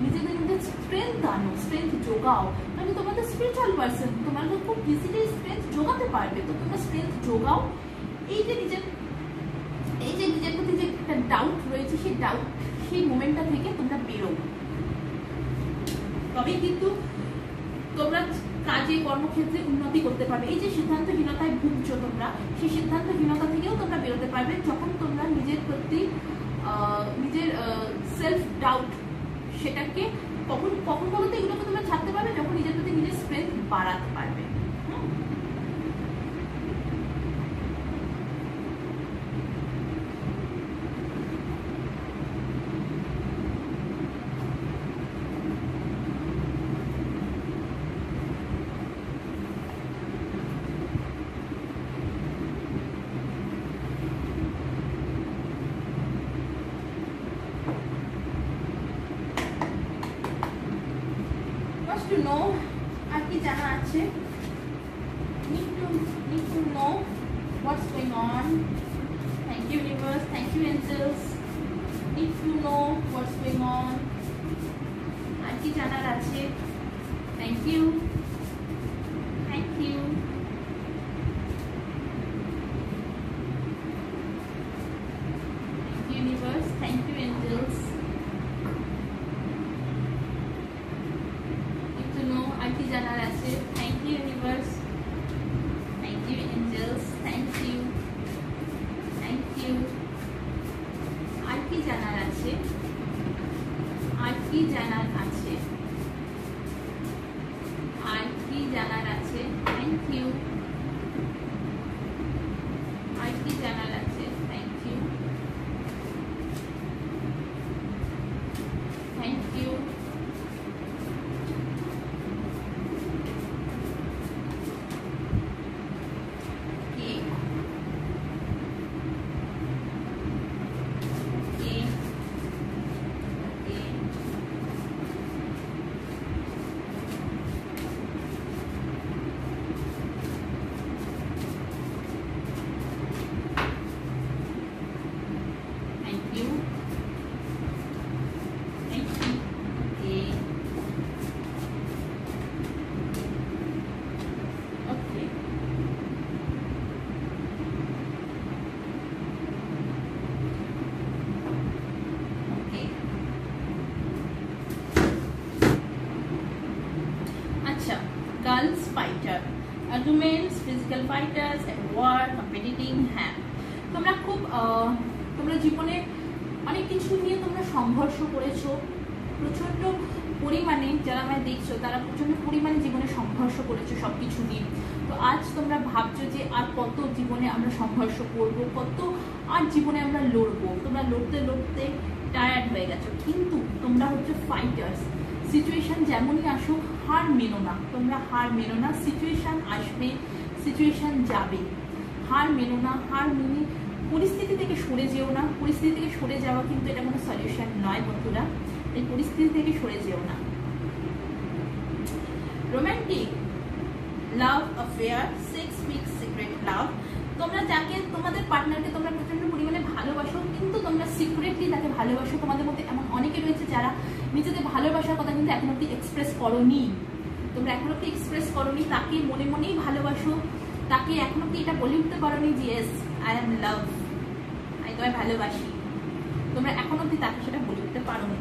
নিজেদের মধ্যে স্ট্রেংথ আনো, স্ট্রেংথ যোগাও। কারণ তোমরা তো স্পিরিচুয়াল পার্সন, তোমরা তো খুব ইজিলি স্ট্রেংথ যোগাতে পারবে। তো তোমরা স্ট্রেংথ যোগাও। এই যে নিজের প্রতি যে একটা ডাউট রয়েছে, সেই মোমেন্টটা থেকে তোমরা বেরো, তবেই কিন্তু তোমরা কাজে কর্মক্ষেত্রে উন্নতি করতে পারবে। এই যে সিদ্ধান্তহীনতায় ভুগছো তোমরা, সেই সিদ্ধান্তহীনতা থেকেও তোমরা বেরোতে পারবে যখন তোমরা নিজের প্রতি নিজের সেলফ ডাউট, সেটাকে কখন বলতে এগুলোকে তোমরা ছাড়তে পারবে যখন নিজের প্রতি নিজের স্ট্রেংথ বাড়াতে পারবে। To know আর কি জানা আছে, need to know what's going on. Thank you universe, thank you angels. Need to know what's going on. আর কি জানার আছে? Thank you, thank you. Thank you universe, thank you angels. Need to know আর কি জানার আছে? Thank you universe, thank you angels, thank you, thank you. আর কি জানার আছে? আর কি জানার আছে? আর কি জানার আছে? Thank you. আর কি জানার আছে? Thank you, thank you. Girls fighter, arguments, physical fighters at war, competing, হ্যাঁ তোমরা খুব তোমরা জীবনে অনেক কিছু নিয়ে তোমরা সংঘর্ষ করেছো প্রচন্ড পরিমাণে। যারা আমায় দেখছো তারা প্রচন্ড পরিমাণে জীবনে সংঘর্ষ করেছো সব কিছু নিয়ে। তো আজ তোমরা ভাবছো যে আর কত জীবনে আমরা সংঘর্ষ করব, কত আর জীবনে আমরা লড়বো। তোমরা লড়তে লড়তে টায়ার্ড হয়ে গেছো, কিন্তু তোমরা হচ্ছে ফাইটার্স। সিচুয়েশন যেমনই আসুক হার মেনো না, তোমরা হার মেনো না। সিচুয়েশন আসবে, সিচুয়েশন যাবে, হার মেনো না। হার মেনে পরিস্থিতি থেকে সরে যেও না। পরিস্থিতি থেকে সরে যাওয়া কিন্তু এটা কোনো সলিউশন নয় বন্ধুরা, এই পরিস্থিতি থেকে সরে যেও না। Romantic love affair, 6 week secret love. তোমরা যাকে তোমাদের পার্টনারকে তোমরা প্রচন্ড পরিমাণে ভালোবাসো, কিন্তু তোমরা সিক্রেটলি তাকে ভালোবাসো। তোমাদের মধ্যে এমন অনেকে রয়েছে যারা নিজেদের ভালোবাসার কথা কিন্তু এখন অব্দি এক্সপ্রেস করোনি। তোমরা এখন অব্দি এক্সপ্রেস করোনি, তাকে মনে মনেই ভালোবাসো। তাকে এখন অব্দি এটা বলে উঠতে পারোনি যে ইয়েস আই এম লাভ, আমি তোমায় ভালোবাসি। তোমরা এখন অব্দি তাকে সেটা বলে উঠতে পারোনি।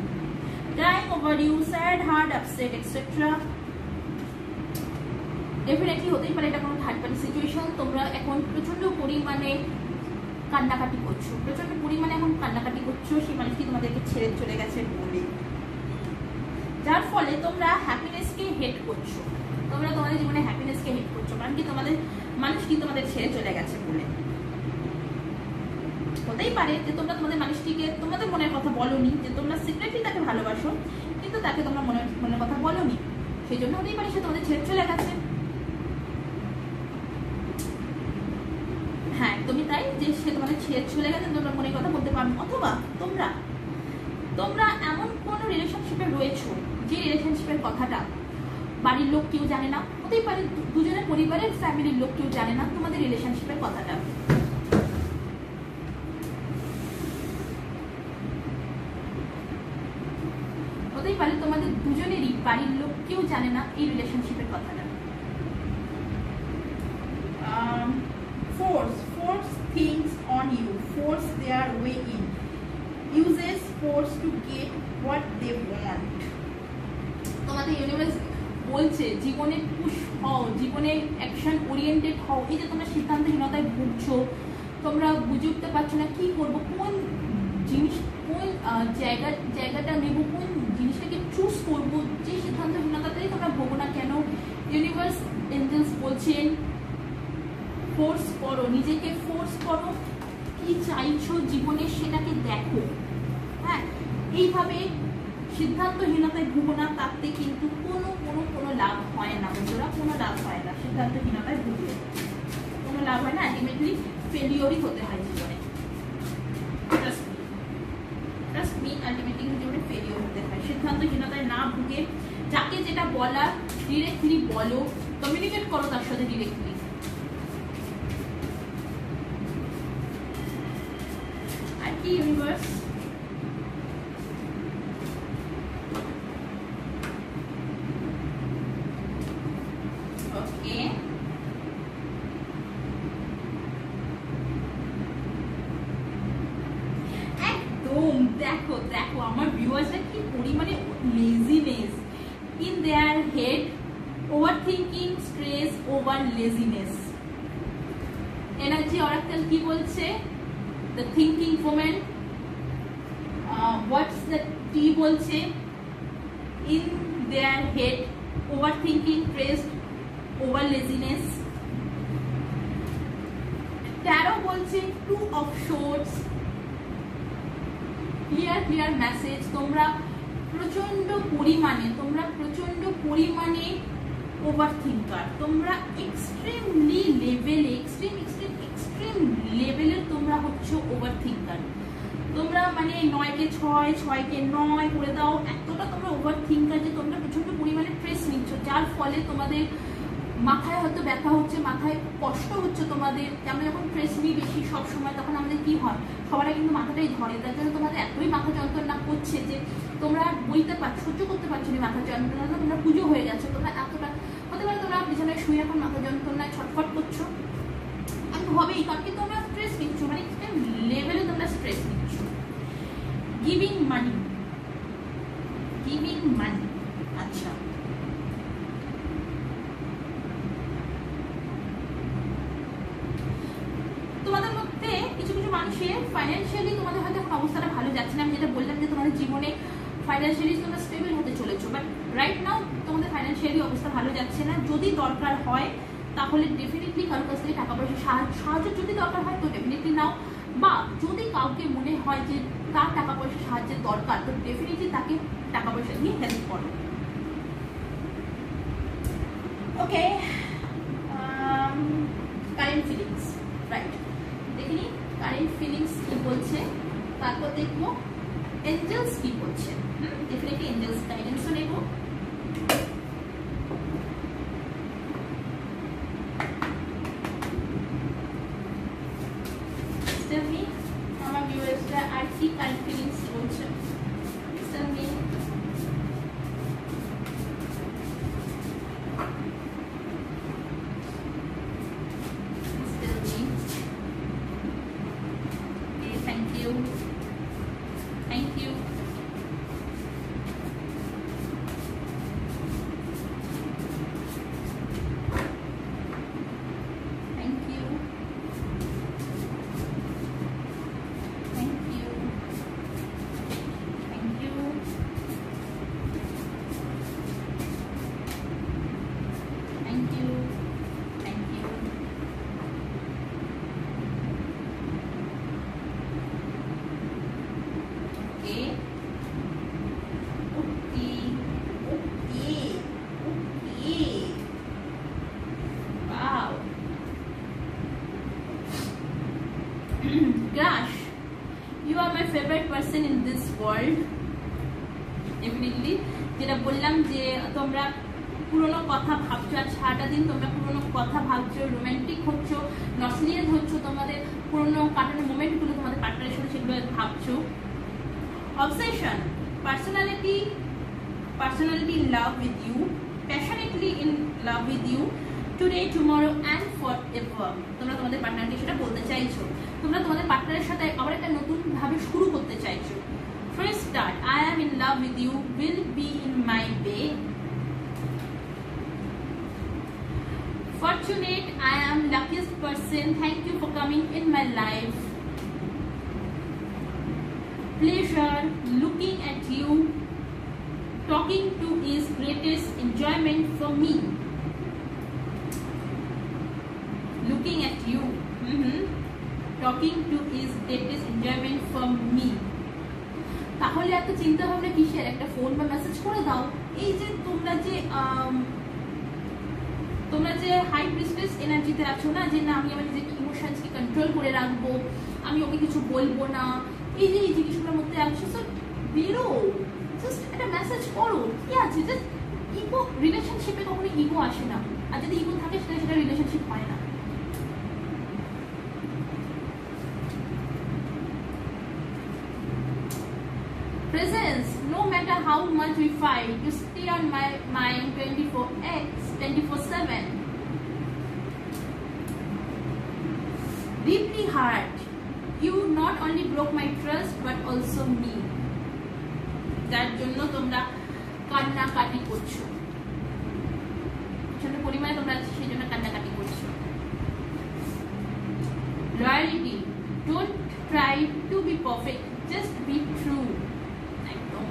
Crying over you, sad, hurt, upset etcetera. Definitely হতেই পারে এটা কোনো থার্ড পার্টি সিচুয়েশন। তোমরা এখন প্রচন্ড পরিমাণে কান্নাকাটি করছো, প্রচন্ড পরিমাণে এখন কান্নাকাটি করছো সেই মানুষটি তোমাদেরকে ছেড়ে চলে গেছে বলে, যার ফলে তোমরা হ্যাপিনেসকে হেট করছো। তোমরা তোমাদের জীবনে হ্যাপিনেসকে হেট করছো, কারণ কি তোমাদের মানুষটি তোমাদের ছেড়ে চলে গেছে বলে। হতেই পারে যে তোমরা তোমাদের মানুষটিকে তোমাদের মনের কথা বলোনি, যে তোমরা সিক্রেটলি তাকে ভালোবাসো কিন্তু তাকে তোমরা মনের কথা বলোনি, সেই জন্য হতেই পারে সে তোমাদের ছেড়ে চলে গেছে। হ্যাঁ তুমি তাই, যে সে তোমাদের ছেড়ে চলে গেছে, তোমরা মনের কথা বলতে পারো। অথবা তোমরা এমন কোনো রিলেশনশিপে রয়েছো যে রিলেশনশিপের কথাটা বাড়ির লোক কেউ জানে না। হতেই পারে দুজনের পরিবারের ফ্যামিলির লোক কেউ জানে না তোমাদের রিলেশনশিপের কথাটা। হতেই পারে তোমাদের দুজনেরই বাড়ির লোক কেউ জানে না এই রিলেশনশিপের কথাটা। Force things on you, force their way in, uses force to get what they want. তোমাদের ইউনিভার্স বলছে জীবনে পুশ হও, জীবনে অ্যাকশন ওরিয়েন্টেড হও। এই যে তোমরা সিদ্ধান্তহীনতায় ভুগছো, তোমরা বুঝে উঠতে পারছো না কি করবো, কোন জিনিস কোন জায়গাটা নেব, কোন জিনিসটাকে চুজ করবো। যে সিদ্ধান্তহীনতাতেই তোমরা ভোগো না কেন, ইউনিভার্স এঞ্জেলস বলছেন ফোর্স করো, নিজেকে ফোর্স করো, কি চাইছো জীবনে সেটাকে দেখো। হ্যাঁ এইভাবে সিদ্ধান্তহীনতায় ভুগো না, তাতে কিন্তু কোনো লাভ হয় না বন্ধুরা, কোনো লাভ হয় না। সিদ্ধান্তহীনতায় ভুগলে কোনো লাভ হয় না, আলটিমেটলি ফেলিওরই হতে হয় জীবনে। ট্রাস্ট মি, আলটিমেটলি জীবনে ফেলিওর হতে হয়। সিদ্ধান্তহীনতায় না ভুগে যাকে যেটা বলার ডিরেক্টলি বলো, কমিউনিকেট করো তার সাথে ডিরেক্টলি। কি ইউনিভার্স? ওকে, একদম দেখো দেখো আমার ভিউয়ার্সরা কি পরিমাণে laziness in their head, overthinking, stress, over laziness. Energy oracle কি বলছে? The thinking woman. What's the tea বলছে? In their head, overthinking, stress, over laziness. Tarot বলছে two of swords, clear message. তোমরা প্রচন্ড পরিমাণে ওভার থিঙ্কার, তোমরা extreme লেভেলের তোমরা হচ্ছে ওভার থিঙ্কার। তোমরা মানে 9কে 6, 6কে 9 করে দাও, এতটা তোমরা ওভার থিঙ্কার যে তোমরা প্রচন্ড পরিমাণে স্ট্রেস নিচ্ছ, যার ফলে তোমাদের মাথায় হয়তো ব্যথা হচ্ছে, মাথায় কষ্ট হচ্ছে তোমাদের। আমরা যখন স্ট্রেস নিই বেশি সব সময়, তখন আমাদের কি হয়, সবার কিন্তু মাথাটাই ধরে। তার জন্য তোমাদের এতই মাথা যন্ত্রণা করছে যে তোমরা বইতে সহ্য করতে পারছো না মাথা যন্ত্রণা, তোমরা পুজো হয়ে গেছো। তোমরা এতটা হতে পারে তোমরা বিছানায় শুয়ে এখন মাথা যন্ত্রণায় ছটফট করছো, কিন্তু হবেই, কারণ কি তোমরা স্ট্রেস নিচ্ছ, মানে এক্সট্রিম লেভেলে তোমরা স্ট্রেস নিচ্ছ। গিভিং মানি, আচ্ছা, তোমাদের মধ্যে কিছু কিছু মানুষের ফাইন্যান্সিয়ালি তোমাদের হয়তো এখন অবস্থাটা ভালো যাচ্ছে না। আমি যেটা বললাম যে তোমাদের জীবনে ফাইন্যান্সিয়ালি তোমরা স্টেবল হতে চলেছো, বাট রাইট নাও তোমাদের ফাইন্যান্সিয়ালি অবস্থা ভালো যাচ্ছে না। যদি দরকার হয় তাহলে ডেফিনেটলি কারোর কাছ থেকে টাকা পয়সা সাহায্য যদি দরকার হয় তো ডেফিনেটলি নাও, বা যদি কাউকে মনে হয় যে তার টাকা পয়সা সাহায্যের দরকার তো ডেফিনেটলি তাকে টাকা পয়সা দিয়ে হেল্প করো। ওকে, কারেন্ট ফিলিংস, রাইট, দেখিনি কারেন্ট ফিলিংস কি বলছে, তারপর দেখবো এঞ্জেলস কি বলছে। ডেফিনেটলি এঞ্জেলস গাইডেন্সও নেব। আমার ভিউয়ার্সরা আর কি কারেন্ট ফিলিংস বলছে। Crush, you are my favorite person in this world. Definitely, যেটা বললাম যে তোমরা পুরনো কথা ভাবছো, আর সারাটা দিন তোমরা পুরনো কথা ভাবছো, রোমান্টিক হচ্ছ, নস্টালজিয়া হচ্ছ, তোমাদের পুরনো কাটানো মোমেন্টগুলো তোমাদের পার্টনারের সাথে সেগুলো ভাবছো। Obsession, personality in love with you, passionately in love with you, today, tomorrow and forever. তোমরা তোমাদের পার্টনারকে সেটা বলতে চাইছো, তোমরা তোমাদের পার্টনারের সাথে আবার একটা নতুন ভাবে শুরু করতে চাইছো। Fresh start, I am in love with you, will be in my way. Fortunate, I am luckiest person, thank you for coming in my life. Pleasure, looking at you, talking to is greatest enjoyment for me. Looking at you, talking to is greatest enjoyment for me. তাহলে এত চিন্তা ভাবনা কিসের, একটা phone বা message করে দাও। এই যে তোমরা যে হাই প্রিস্টেস এনার্জিতে আছো না, যে না আমি আমার নিজের ইমোশনসকে কন্ট্রোল করে রাখবো, আমি ওকে কিছু বলবো না, এই যে এই জিনিসগুলোর মধ্যে আছো, সো বেরো, জাস্ট একটা মেসেজ করো, কি আছে। জাস্ট ইগো, রিলেশনশিপে কখনো ইগো আসে না, আর যদি ইগো থাকে সেটা রিলেশনশিপ হয় না। much we fight, you stay on my mind 24/7. Deeply hurt, you not only broke my trust but also me. যার জন্য তোমরা কান্নাকাটি করছো, ছোট পরিমাণে তোমরা সেই জন্য কান্নাকাটি করছো। Loyalty, don't try to be perfect, just be true. একদম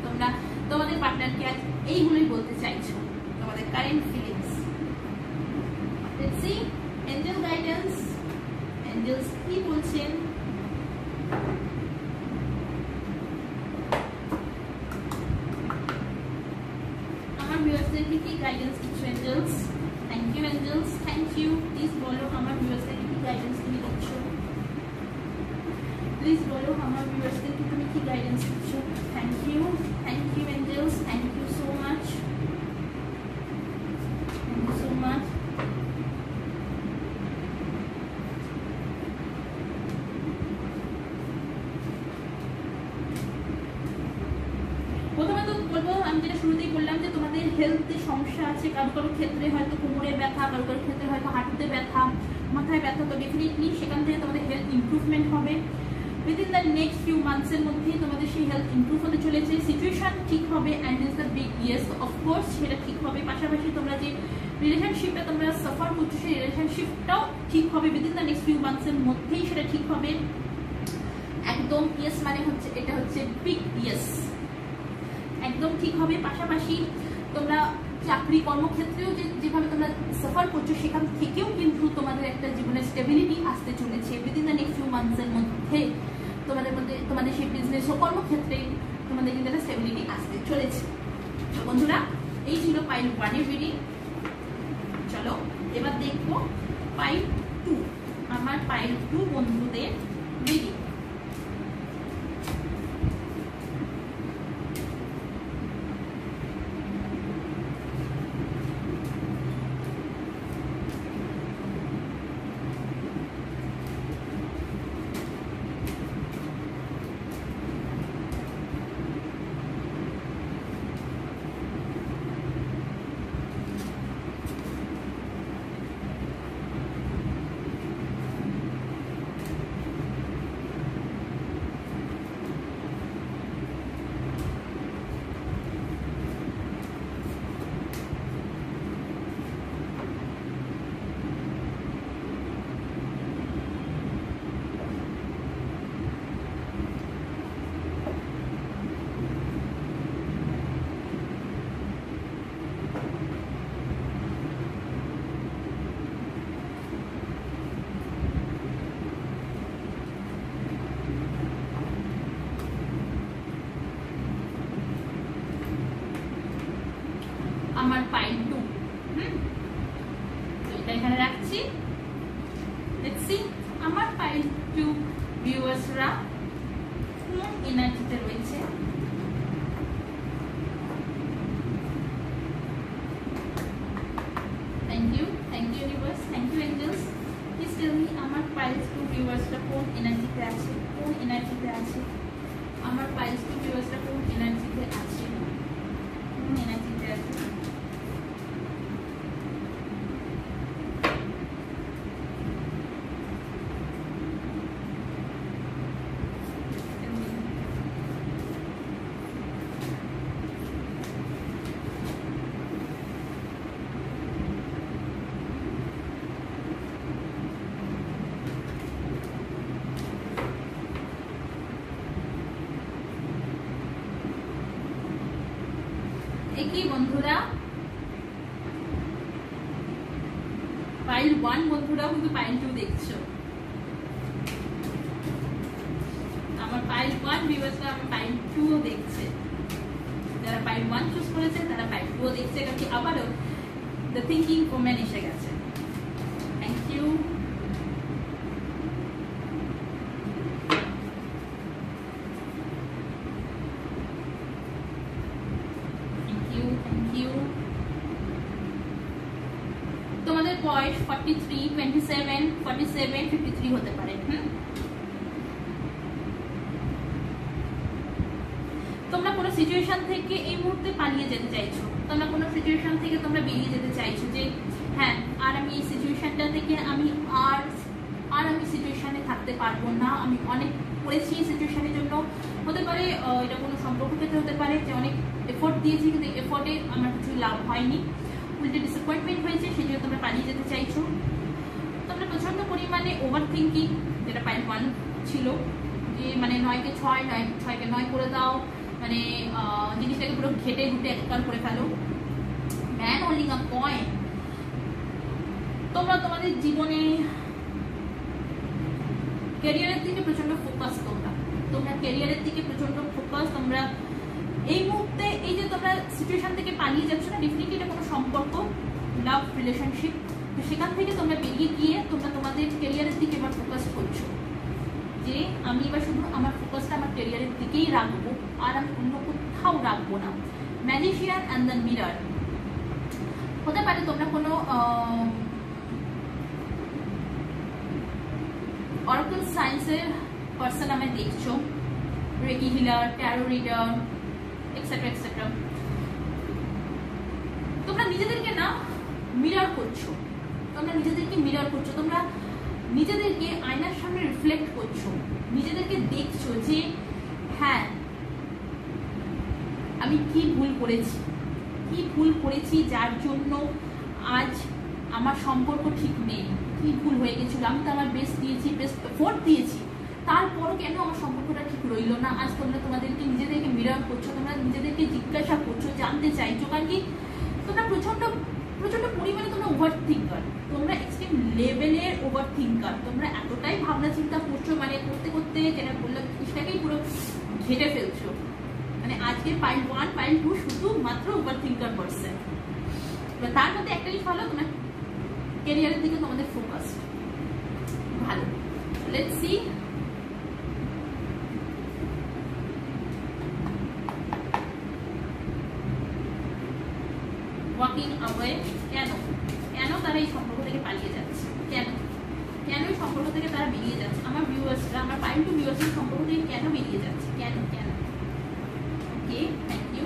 তোমরা তোমাদের পার্টনারকে আজ এইগুলোই বলতে চাইছো, তোমাদের current feelings. Let's see angel guidance. Angels কি বলছেন? আমার ভিউয়ার্সদেরকে কি গাইডেন্স দিচ্ছ angels? Thank you angels, thank you. Please বলো আমার ভিউয়ার্সদেরকে কি গাইডেন্স তুমি দিচ্ছ। প্লিজ বলো আমার ভিউয়ার্সদেরকে তুমি কি গাইডেন্স দিচ্ছ। Thank you angels, thank you so much, thank you so much. প্রথমে তো বলবো, আমি যেটা শুরুতেই বললাম যে তোমাদের হেলথে সমস্যা আছে, কারো কারো ক্ষেত্রে হয়তো কোমরে ব্যথা, কারো কারো ক্ষেত্রে হয়তো হাঁটুতে ব্যথা, মাথায় ব্যথা, তো ডেফিনেটলি সেখান থেকে তোমাদের হেলথ ইমপ্রুভমেন্ট হবে। উইদিন দ্য নেক্সট ফিউ মান্থসের মধ্যেই তোমাদের সেই হেলথ ইমপ্রুভ হতে চলেছে, সিচুয়েশন ঠিক হবে, and is the big yes, of course সেটা ঠিক হবে। পাশাপাশি তোমরা যে রিলেশনশিপটা তোমরা সাফার করছো সেই রিলেশনশিপটাও ঠিক হবে, উইদিন দ্য নেক্সট ফিউ মান্থসের মধ্যেই সেটা ঠিক হবে। একদম ইয়েস মানে হচ্ছে এটা হচ্ছে বিগ ইয়েস, একদম ঠিক হবে। পাশাপাশি তোমরা চাকরি কর্মক্ষেত্রেও যেভাবে তোমরা সাফার করছো সেখান থেকেও কিন্তু তোমাদের একটা জীবনের স্টেবিলিটি আসতে চলেছে উইদিন দ্য নেক্সট ফিউ মান্থসের মধ্যে। তোমাদের সেই বিজনেস ও কর্মক্ষেত্রে তোমাদের কিন্তু একটা স্টেবিলিটি আসতে চলেছে। তো বন্ধুরা, এই ছিল পাইল 1 এর রিডিং। চলো এবার দেখবো পাইল 2, আমার পাইল 2 বন্ধুদের রিডিং। আমার পাইল 2 এটা এখানে রাখছি। লেটস সি আমার পাইল 2 ভিউয়ার্সরা কোন এনার্জিতে রয়েছে। Thank you universe, thank you angels. Please tell me আমার পাইল 2 ভিউয়ার্সরা কোন এনার্জিতে আছে, কোন এনার্জিতে আছে। আমার পাইল 2 ভিউয়ার্সরা কোন এনার্জিতে আছে, কোন এনার্জিতে আছে। একই বন্ধুরা পাইল 1 বন্ধুরাও কিন্তু পাইল 2 দেখছো। আমার পাইল 1 ভিউয়ার্সরা আমার পাইল 2 ও দেখছে। যারা পাইল 1 চুজ করেছে তারা পাইল 2 ও দেখছে, কারণ কি আবারও দ্য থিঙ্কিং ওম্যান এসে গেছে। Thank you. তোমাদের বয়স 43, 27, 47, 53 হতে পারে। তোমরা কোনো সিচুয়েশন থেকে এই মুহূর্তে পালিয়ে যেতে চাইছো, তোমরা কোনো সিচুয়েশন থেকে তোমরা বেরিয়ে যেতে চাইছো যে হ্যাঁ আর আমি এই সিচুয়েশনটা থেকে আমি আর আমি সিচুয়েশনে থাকতে পারবো না, আমি অনেক করেছি এই সিচুয়েশনের জন্য। হতে পারে এটা কোনো সম্পর্ক ক্ষেত্রে হতে পারে যে অনেক এফোর্ট দিয়েছি কিন্তু এফোর্টে আমার কিছু লাভ হয়নি, উল্টে ডিসঅ্যাপয়েন্টমেন্ট হয়েছে, সেই জন্য তোমরা পালিয়ে যেতে চাইছো। তোমরা প্রচন্ড পরিমাণে ওভার থিঙ্কিং, যেটা পয়েন্ট 1 ছিল যে মানে 9 কে 6, 6 কে 9 করে দাও, মানে জিনিসটাকে পুরো ঘেটে ঘুটে একবার করে ফেলো। ম্যান হোল্ডিং আ কয়েন, তোমরা তোমাদের জীবনে ক্যারিয়ারের দিকে প্রচন্ড ফোকাস, তোমরা ক্যারিয়ারের দিকে প্রচন্ড ফোকাস। তোমরা এই মুহূর্তে এই যে তোমরা সিচুয়েশন থেকে পালিয়ে যাচ্ছ না, ডেফিনেটলি এটা কোনো সম্পর্ক, লাভ রিলেশনশিপ, তো সেখান থেকে তোমরা বেরিয়ে গিয়ে তোমরা তোমাদের ক্যারিয়ারের দিকে এবার ফোকাস করছো যে আমি এবার শুধু আমার ফোকাসটা আমার ক্যারিয়ারের দিকেই রাখবো, আর আমি অন্য কোথাও রাখবো না। ম্যাজিশিয়ান অ্যান্ড দ্য মিরর, হতে পারে তোমরা কোনো অরাকল সায়েন্সের পার্সন আমায় দেখছো, reiki healer, tarot reader, etcetera etcetera. তোমরা নিজেদেরকে না মিরর করছো, তোমরা নিজেদেরকে মিরর করছো, তোমরা নিজেদেরকে আয়নার সামনে রিফ্লেক্ট করছো, নিজেদেরকে দেখছো যে হ্যাঁ আমি কি ভুল করেছি যার জন্য আজ আমার সম্পর্ক ঠিক নেই, কি ভুল হয়ে গেছিল, আমি তো আমার বেস্ট দিয়েছি, বেস্ট এফোর্ট দিয়েছি, তারপরও কেন আমার সম্পর্কটা ঠিক রইল না। আজ তোমরা তোমাদেরকে নিজেদেরকে মিরর করছো, তোমরা নিজেদেরকে জিজ্ঞাসা করছো, জানতে চাইছো, কারণ কি তোমরা প্রচন্ড পরিমাণে তোমরা ওভার থিঙ্কার, তোমরা এক্সট্রিম লেভেলের ওভার থিঙ্কার, তোমরা এতটাই ভাবনা চিন্তা করছো, মানে করতে করতে যেটা বললাম সেটাকেই পুরো ঘেটে ফেলছো। মানে আজকে পাইল 1 পাইল 2 শুধুমাত্র ওভার থিঙ্কার পারসন। তার মধ্যে একটা জিনিস ভালো, তোমরা ক্যারিয়ারের দিকে তোমাদের ফোকাস ভালো। লেটস সি ওয়াকিং অ্যাওয়ে, কেন তারা এই সম্পর্ক থেকে পালিয়ে যাচ্ছে, কেন এই সম্পর্ক থেকে তারা বেরিয়ে যাচ্ছে, আমার ভিউয়ার্সরা, আমার পাইল 2 ভিউয়ার্সের সম্পর্ক থেকে কেন বেরিয়ে যাচ্ছে, কেন ওকে, থ্যাংক ইউ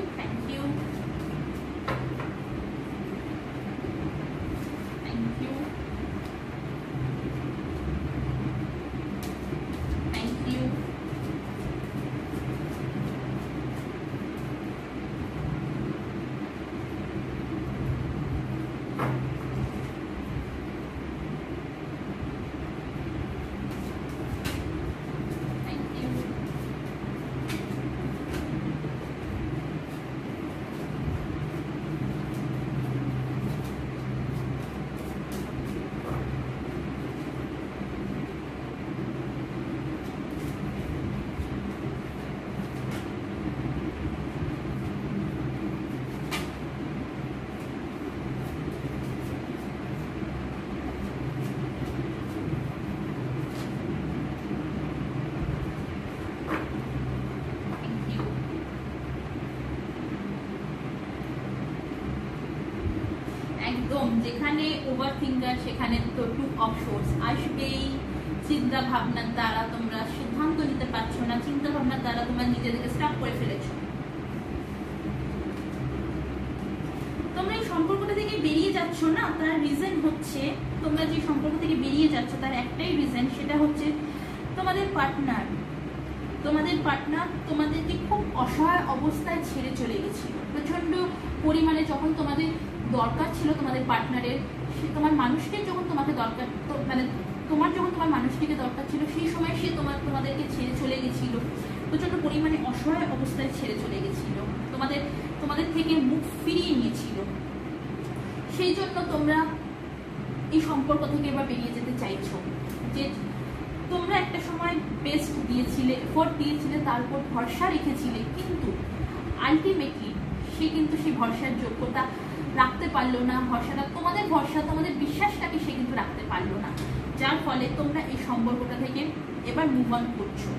একদম। যেখানে ওভার থিঙ্কার সেখানে তো 2 অফ সোর্স আসবেই। চিন্তা ভাবনার দ্বারা তোমরা সিদ্ধান্ত নিতে পারছো না, চিন্তা ভাবনার দ্বারা তোমরা নিজেদেরকে স্টপ করে ফেলেছো। তোমরা এই সম্পর্কটা থেকে বেরিয়ে যাচ্ছ না, তার রিজন হচ্ছে, তোমরা যে সম্পর্ক থেকে বেরিয়ে যাচ্ছ তার একটাই রিজন, সেটা হচ্ছে তোমাদের পার্টনার তোমাদেরকে খুব অসহায় অবস্থায় ছেড়ে চলে গেছিল। প্রচন্ড পরিমাণে যখন তোমাদের দরকার ছিল তোমাদের পার্টনারের, তোমার মানুষকে যখন তোমাকে দরকার, মানে তোমার যখন তোমার মানুষটিকে দরকার ছিল সেই সময় সে তোমাদেরকে ছেড়ে চলে গেছিল, প্রচন্ড পরিমাণে অসহায় অবস্থায় ছেড়ে চলে গেছিল, তোমাদের থেকে মুখ ফিরিয়ে নিয়েছিল। সেই জন্য তোমরা এই সম্পর্ক থেকে এবার বেরিয়ে যেতে চাইছো, যে তোমরা একটা সময় বেস্ট দিয়েছিলে, এফোর্ট দিয়েছিলে, তার উপর ভরসা রেখেছিলে, কিন্তু আলটিমেটলি সে কিন্তু সেই ভরসার যোগ্যতা রাখতে পারলো না, তোমাদের বিশ্বাসটাকে সে কিন্তু রাখতে পারলো না, যার ফলে তোমরা এই সম্পর্কটা থেকে এবার মুভ অন করছো।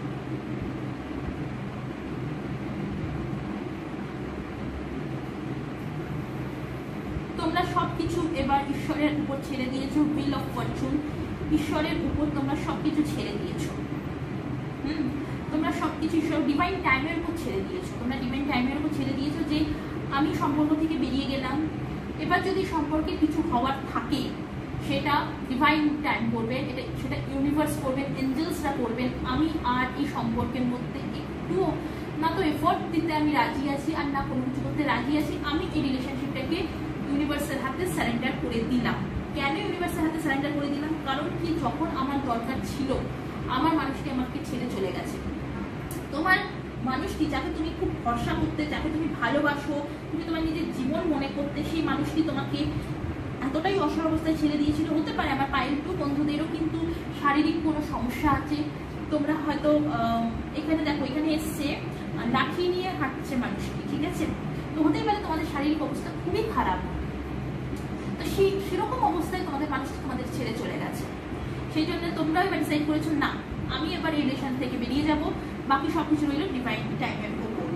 তোমরা সবকিছু এবার ঈশ্বরের উপর ছেড়ে দিয়েছো, হুইল অফ ফরচুন, ঈশ্বরের উপর তোমরা সবকিছু ছেড়ে দিয়েছো। তোমরা তোমরা সবকিছু সব ডিভাইন টাইমের উপর ছেড়ে দিয়েছো। তোমরা ডিভাইন টাইমের উপর ছেড়ে দিয়েছো যে আমি সম্পর্ক থেকে বেরিয়ে গেলাম, এবার যদি সম্পর্কে কিছু হওয়ার থাকে সেটা ডিভাইন টাইম করবে, সেটা ইউনিভার্স করবেন, এঞ্জেলসরা করবেন। আমি আর এই সম্পর্কের মধ্যে একটুও না তো এফোর্ট দিতে আমি রাজি আছি, আর না কোনো কিছু করতে রাজি আছি। আমি এই রিলেশনশিপটাকে ইউনিভার্সের হাতে সারেন্ডার করে দিলাম। কেন ইউনিভার্সের হাতে সারেন্ডার করে দিলাম? কারণ কি, যখন আমার দরকার ছিল আমার মানুষটি আমাকে ছেড়ে চলে গেছে। তোমার মানুষটি যাকে তুমি খুব ভরসা করতে, যাকে তুমি ভালোবাসো, তুমি তোমার নিজের জীবন মনে করতে, সেই মানুষটি তোমাকে এতটাই অসহায় অবস্থায় ছেড়ে দিয়েছিল। হতে পারে আমার পাইল টু বন্ধুদেরও কিন্তু শারীরিক কোনো সমস্যা আছে। তোমরা হয়তো এখানে দেখো, এখানে এসছে লাঠি নিয়ে হাঁটছে মানুষটি, ঠিক আছে? তো হতেই পারে তোমাদের শারীরিক অবস্থা খুবই খারাপ। তো সেরকম অবস্থায় তোমাদের মানুষটি তোমাদের ছেড়ে চলে গেছে। সেই জন্য তোমরাও এবার ডিসাইড করেছো, না আমি এবার এই রিলেশন থেকে বেরিয়ে যাব, বাকি সবকিছু রইল ডিভাইন টাইমের উপর।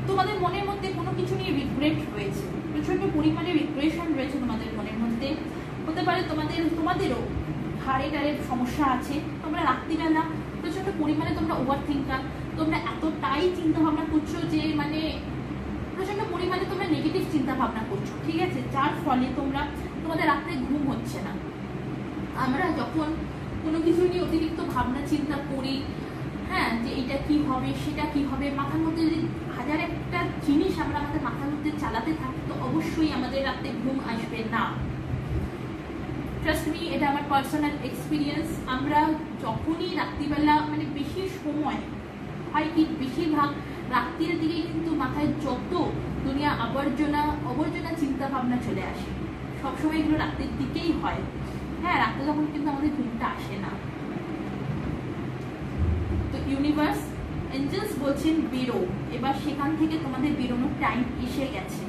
তোমাদের মনের মধ্যে কোনো কিছু নিয়ে রিগ্রেট রয়েছে, প্রচন্ড পরিমাণে রিগ্রেশন রয়েছে তোমাদের মনের মধ্যে। হতে পারে তোমাদেরও ঘাড়ে টাড়ের সমস্যা আছে। তোমরা রাত্রিবেলা প্রচন্ড পরিমাণে তোমরা ওভার থিঙ্কার, তোমরা এতটাই চিন্তা ভাবনা করছো যে মানে প্রচন্ড পরিমাণে তোমরা নেগেটিভ চিন্তা ভাবনা করছো, ঠিক আছে? যার ফলে তোমাদের রাত্রে ঘুম হচ্ছে না। আমরা যখন কোনো কিছু নিয়ে অতিরিক্ত ভাবনা চিন্তা করি, হ্যাঁ, যে এটা কি হবে সেটা কি হবে, মাথার মধ্যে যদি হাজার একটা জিনিস আমরা আমাদের মাথার মধ্যে চালাতে থাকি, তো অবশ্যই আমাদের রাতে ঘুম আসবে না। ট্রাস্ট মি, এটা আমার পার্সোনাল এক্সপিরিয়েন্স। আমরা যখনই রাত্রিবেলা মানে বেশি সময় হয় কি, বেশিরভাগ রাত্রির দিকে কিন্তু মাথায় যত দুনিয়া অবর্জনা চিন্তা ভাবনা চলে আসে। সবসময় এগুলো রাত্রির দিকেই হয়। হ্যাঁ, রাত্রে তখন কিন্তু আমাদের ঘুমটা আসে না। তো ইউনিভার্স, এঞ্জেলস বলছেন বেরো, এবার সেখান থেকে তোমাদের বেরোনোর টাইম এসে গেছে।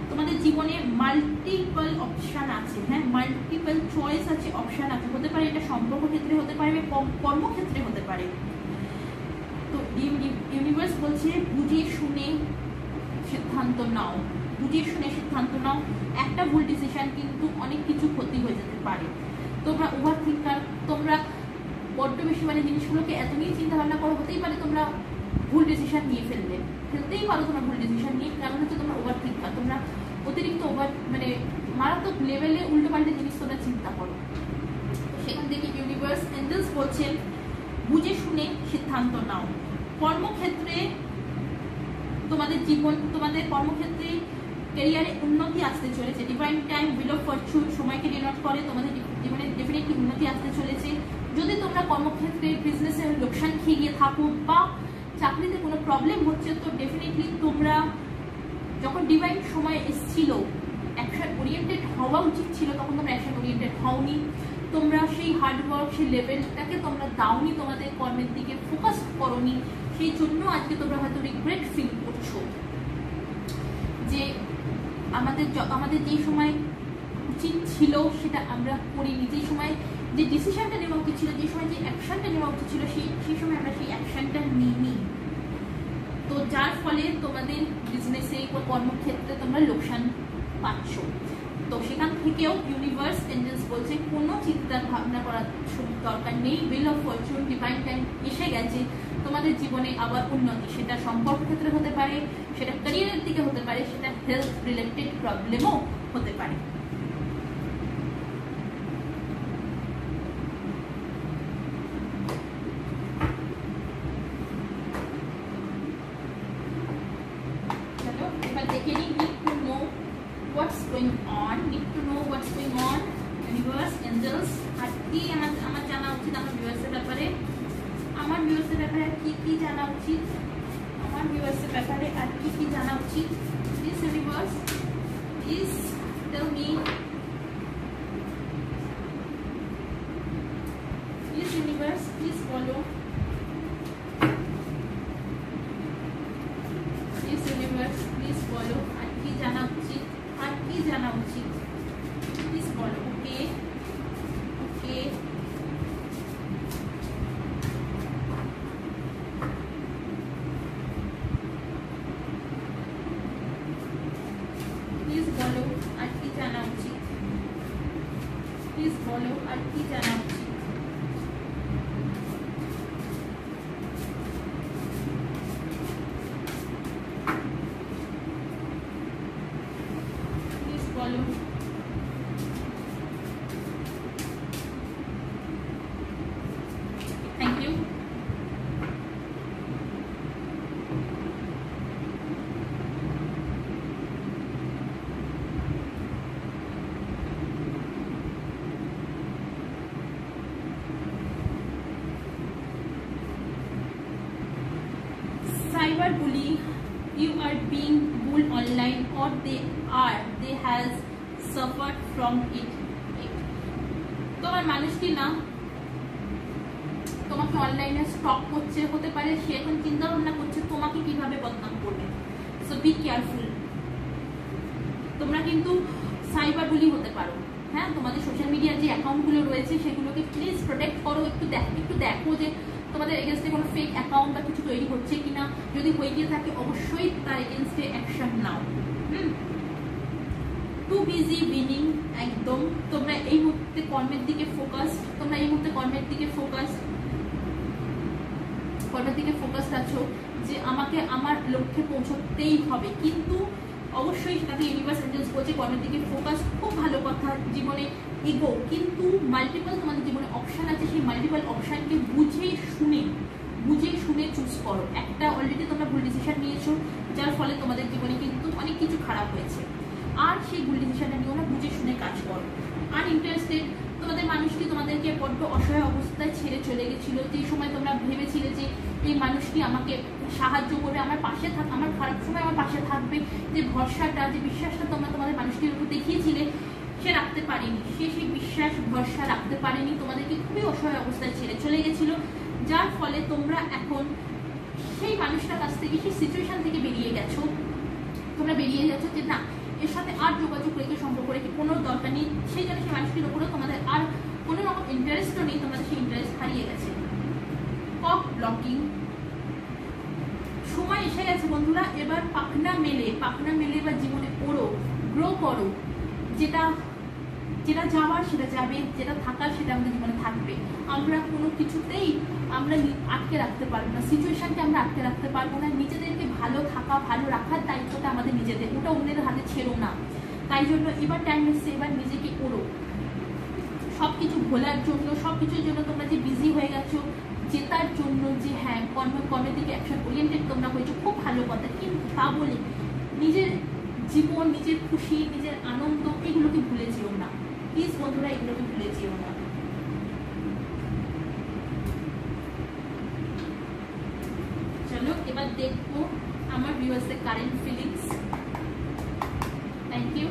তোমাদের জীবনে মাল্টিপল অপশন আছে, হ্যাঁ, মাল্টিপল চয়েস আছে, অপশন আছে। হতে পারে এটা সম্পর্ক ক্ষেত্রে হতে পারে, কর্মক্ষেত্রে হতে পারে। তো ইউনিভার্স বলছে বুঝে শুনে সিদ্ধান্ত নাও, বুঝে শুনে সিদ্ধান্ত নাও। একটা ভুল ডিসিশন কিন্তু অনেক কিছু ক্ষতি হয়ে যেতে পারে। তোমরা ওভার থিঙ্কার, তোমরা বড্ড বেশি মানে জিনিসগুলোকে এত নিয়ে চিন্তা ভাবনা করো, হতেই পারে তোমরা ভুল ডিসিশন নিয়ে ফেলতেই পারো তোমরা ভুল ডিসিশন নিয়ে। কারণ হচ্ছে তোমরা ওভার থিঙ্কার, তোমরা অতিরিক্ত মানে মারাত্মক লেভেলে উল্টো পাল্টে জিনিস তোমরা চিন্তা করো। সেখান থেকে ইউনিভার্স, এঞ্জেলস বলছেন বুঝে শুনে সিদ্ধান্ত নাও। কর্মক্ষেত্রে তোমাদের কর্মক্ষেত্রে ক্যারিয়ারে উন্নতি আসতে চলেছে। Divine time, wheel of Fortune সময়কে ডিনোট করে। তোমাদের জীবনে ডেফিনেটলি উন্নতি আসতে চলেছে। যদি তোমরা কর্মক্ষেত্রে বিজনেসে লোকসান খেয়ে গিয়ে থাকো বা চাকরিতে কোনো প্রবলেম হচ্ছে, তো ডেফিনেটলি তোমরা যখন ডিভাইন সময় এসেছিল অ্যাকশন ওরিয়েন্টেড হওয়া উচিত ছিল, তখন তোমরা অ্যাকশন ওরিয়েন্টেড হওনি। তোমরা সেই হার্ডওয়ার্ক, সেই লেভেলটাকে তোমরা দাওনি, তোমাদের কর্মের দিকে ফোকাস করোনি। সেই জন্য আজকে তোমরা হয়তো রিগ্রেট ফিল করছো যে আমাদের যে সময় উচিত ছিল সেটা আমরা করিনি, যে সময় যে ডিসিশনটা নেওয়া উচিত ছিল, যে সময় যে অ্যাকশনটা নেওয়া উচিত ছিল, সেই সময় আমরা সেই অ্যাকশনটা নিইনি। তো যার ফলে তোমাদের বিজনেসে বা কর্মক্ষেত্রে তোমরা লোকসান পাচ্ছ। তো সেখান থেকেও ইউনিভার্স, এঞ্জেলস বলছে কোনো চিন্তা ভাবনা করার দরকার নেই। Wheel of Fortune, divine time এসে গেছে। তোমাদের জীবনে আবার উন্নতি, সেটা সম্পর্ক ক্ষেত্রে হতে পারে, সেটা ক্যারিয়ারের দিকে হতে পারে, সেটা হেলথ রিলেটেড প্রবলেমও হতে পারে। এবার দেখে নিই, need to know what's going on, universe, angels আর কি আমার জানা উচিত আমার ভিউয়ার্সের ব্যাপারে, আর কি জানা উচিত, please universe, please tell me, please universe, please বলো, প্লিজ ইউনিভার্স, প্লিজ বলো আর কি জানা উচিত, প্লিজ বলো। ওকে, প্লিজ বলো আর কি জানা উচিত, cyberbully, you are being bullied online or they has suffered from it. তোমার মানুষটি না তোমাকে অনলাইনে স্টক করছে, হতে পারে সে এখন চিন্তা ভাবনা করছে তোমাকে কিভাবে বদনাম করবে। So be careful. তোমরা কিন্তু সাইবার বুলি হতে পারো। হ্যাঁ, তোমাদের সোশ্যাল মিডিয়ার যে অ্যাকাউন্টগুলো রয়েছে সেগুলোকে প্লিজ প্রোটেক্ট করো। একটু দেখো যে তোমাদের এগেনস্টে কোনো ফেক অ্যাকাউন্ট বা কিছু তৈরি হচ্ছে কিনা। যদি হয়ে গিয়ে থাকে অবশ্যই তার এগেনস্টে অ্যাকশন নাও। টু বিজি উইনিং, একদম তোমরা এই মুহূর্তে কর্মের দিকে ফোকাস আছো যে আমাকে আমার লক্ষ্যে পৌঁছতেই হবে। কিন্তু অবশ্যই সেটাতে ইউনিভার্স এঞ্জেলস বলছে কর্মের দিকে ফোকাস, খুব ভালো কথা, জীবনে এগো। কিন্তু মাল্টিপল তোমাদের জীবনে অপশান আছে, সেই মাল্টিপল অপশানকে বুঝে শুনে চুজ করো। একটা অলরেডি তোমরা ভুল ডিসিশন নিয়েছো, যার ফলে তোমাদের জীবনে কিন্তু অনেক কিছু খারাপ হয়েছে। আর সেই ভুল ডিসিশনটা নিয়েও না, বুঝে শুনে কাজ করো। আর ইন্টারেস্টেড, তোমাদের মানুষটি তোমাদেরকে বড্ড অসহায় অবস্থায় ছেড়ে চলে গেছিলো। যে সময় তোমরা ভেবেছিলে যে এই মানুষটি আমাকে সাহায্য করবে, আমার পাশে আমার খারাপ সময় আমার পাশে থাকবে, যে ভরসাটা, যে বিশ্বাসটা তোমরা তোমাদের মানুষটির উপর দেখিয়েছিলে, সে রাখতে পারেনি। সেই বিশ্বাস ভরসা রাখতে পারেনি, তোমাদেরকে খুবই অসহায় অবস্থায় ছেড়ে চলে গেছিল। যার ফলে তোমরা এখন সেই মানুষটার কাছ থেকে, সেই সিচুয়েশন থেকে বেরিয়ে গেছো যে না, এর সাথে আর যোগাযোগ রেখে সম্পর্ক রেখে কোনো দরকার নেই। সেই জন্য সেই মানুষটির উপরেও তোমাদের আর কোনো রকম ইন্টারেস্টও নেই, তোমাদের সেই ইন্টারেস্ট হারিয়ে গেছে। কক ব্লকিং, সময় এসে গেছে বন্ধুরা। এবার পাখনা মেলে বা জীবনে ওড়ো, গ্রো করো। যেটা যাওয়ার সেটা যাবে, যেটা থাকার সেটা আমাদের জীবনে থাকবে। আমরা কোনো কিছুতেই আমরা আটকে রাখতে পারবো না, সিচুয়েশনকে আমরা আটকে রাখতে পারবো না। নিজেদেরকে ভালো রাখার দায়িত্বটা আমাদের নিজেদের, ওটা অন্যের হাতে ছেড়ো না। তাই জন্য এবার টাইম এসছে, এবার নিজেকে ওড়ো। সবকিছু ভোলার জন্য, সবকিছুর জন্য তোমরা যে বিজি হয়ে গেছো, জেতার জন্য যে হ্যাঁ কর্মের দিকে অ্যাকশন ওরিয়েন্টেড তোমরা হয়েছো, খুব ভালো কথা। কিন্তু তা বলে নিজের জীবন, নিজের খুশি, নিজের আনন্দ এগুলোকে ভুলে যেও না প্লিজ বন্ধুরা, এগুলোকে ভুলে যেও না। চলো এবার দেখবো আমার ভিউয়ার্সদের current feelings. Thank you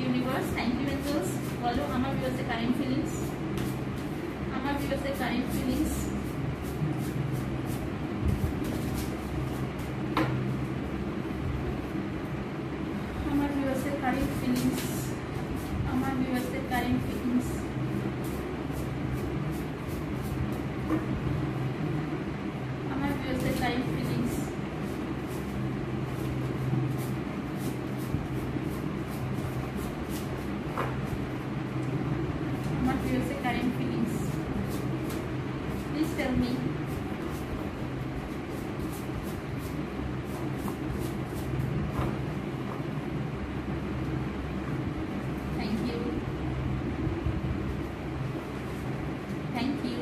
universe, thank you angels. বলো আমার ভিউয়ার্সদের কারেন্ট ফিলিংস, আমার ভিউয়ার্সদের কারেন্ট ফিলিংস। আমার ভিউয়ার্সদের কারেন্ট ফিলিংস, আমার ভিউয়ার্সদের কারেন্ট ফিলিংস। আমার ভিউয়ার্সদের কারেন্ট ফিলিংস। আমার ভিউয়ার্সদের current feelings. Please tell me. Thank you. Thank you.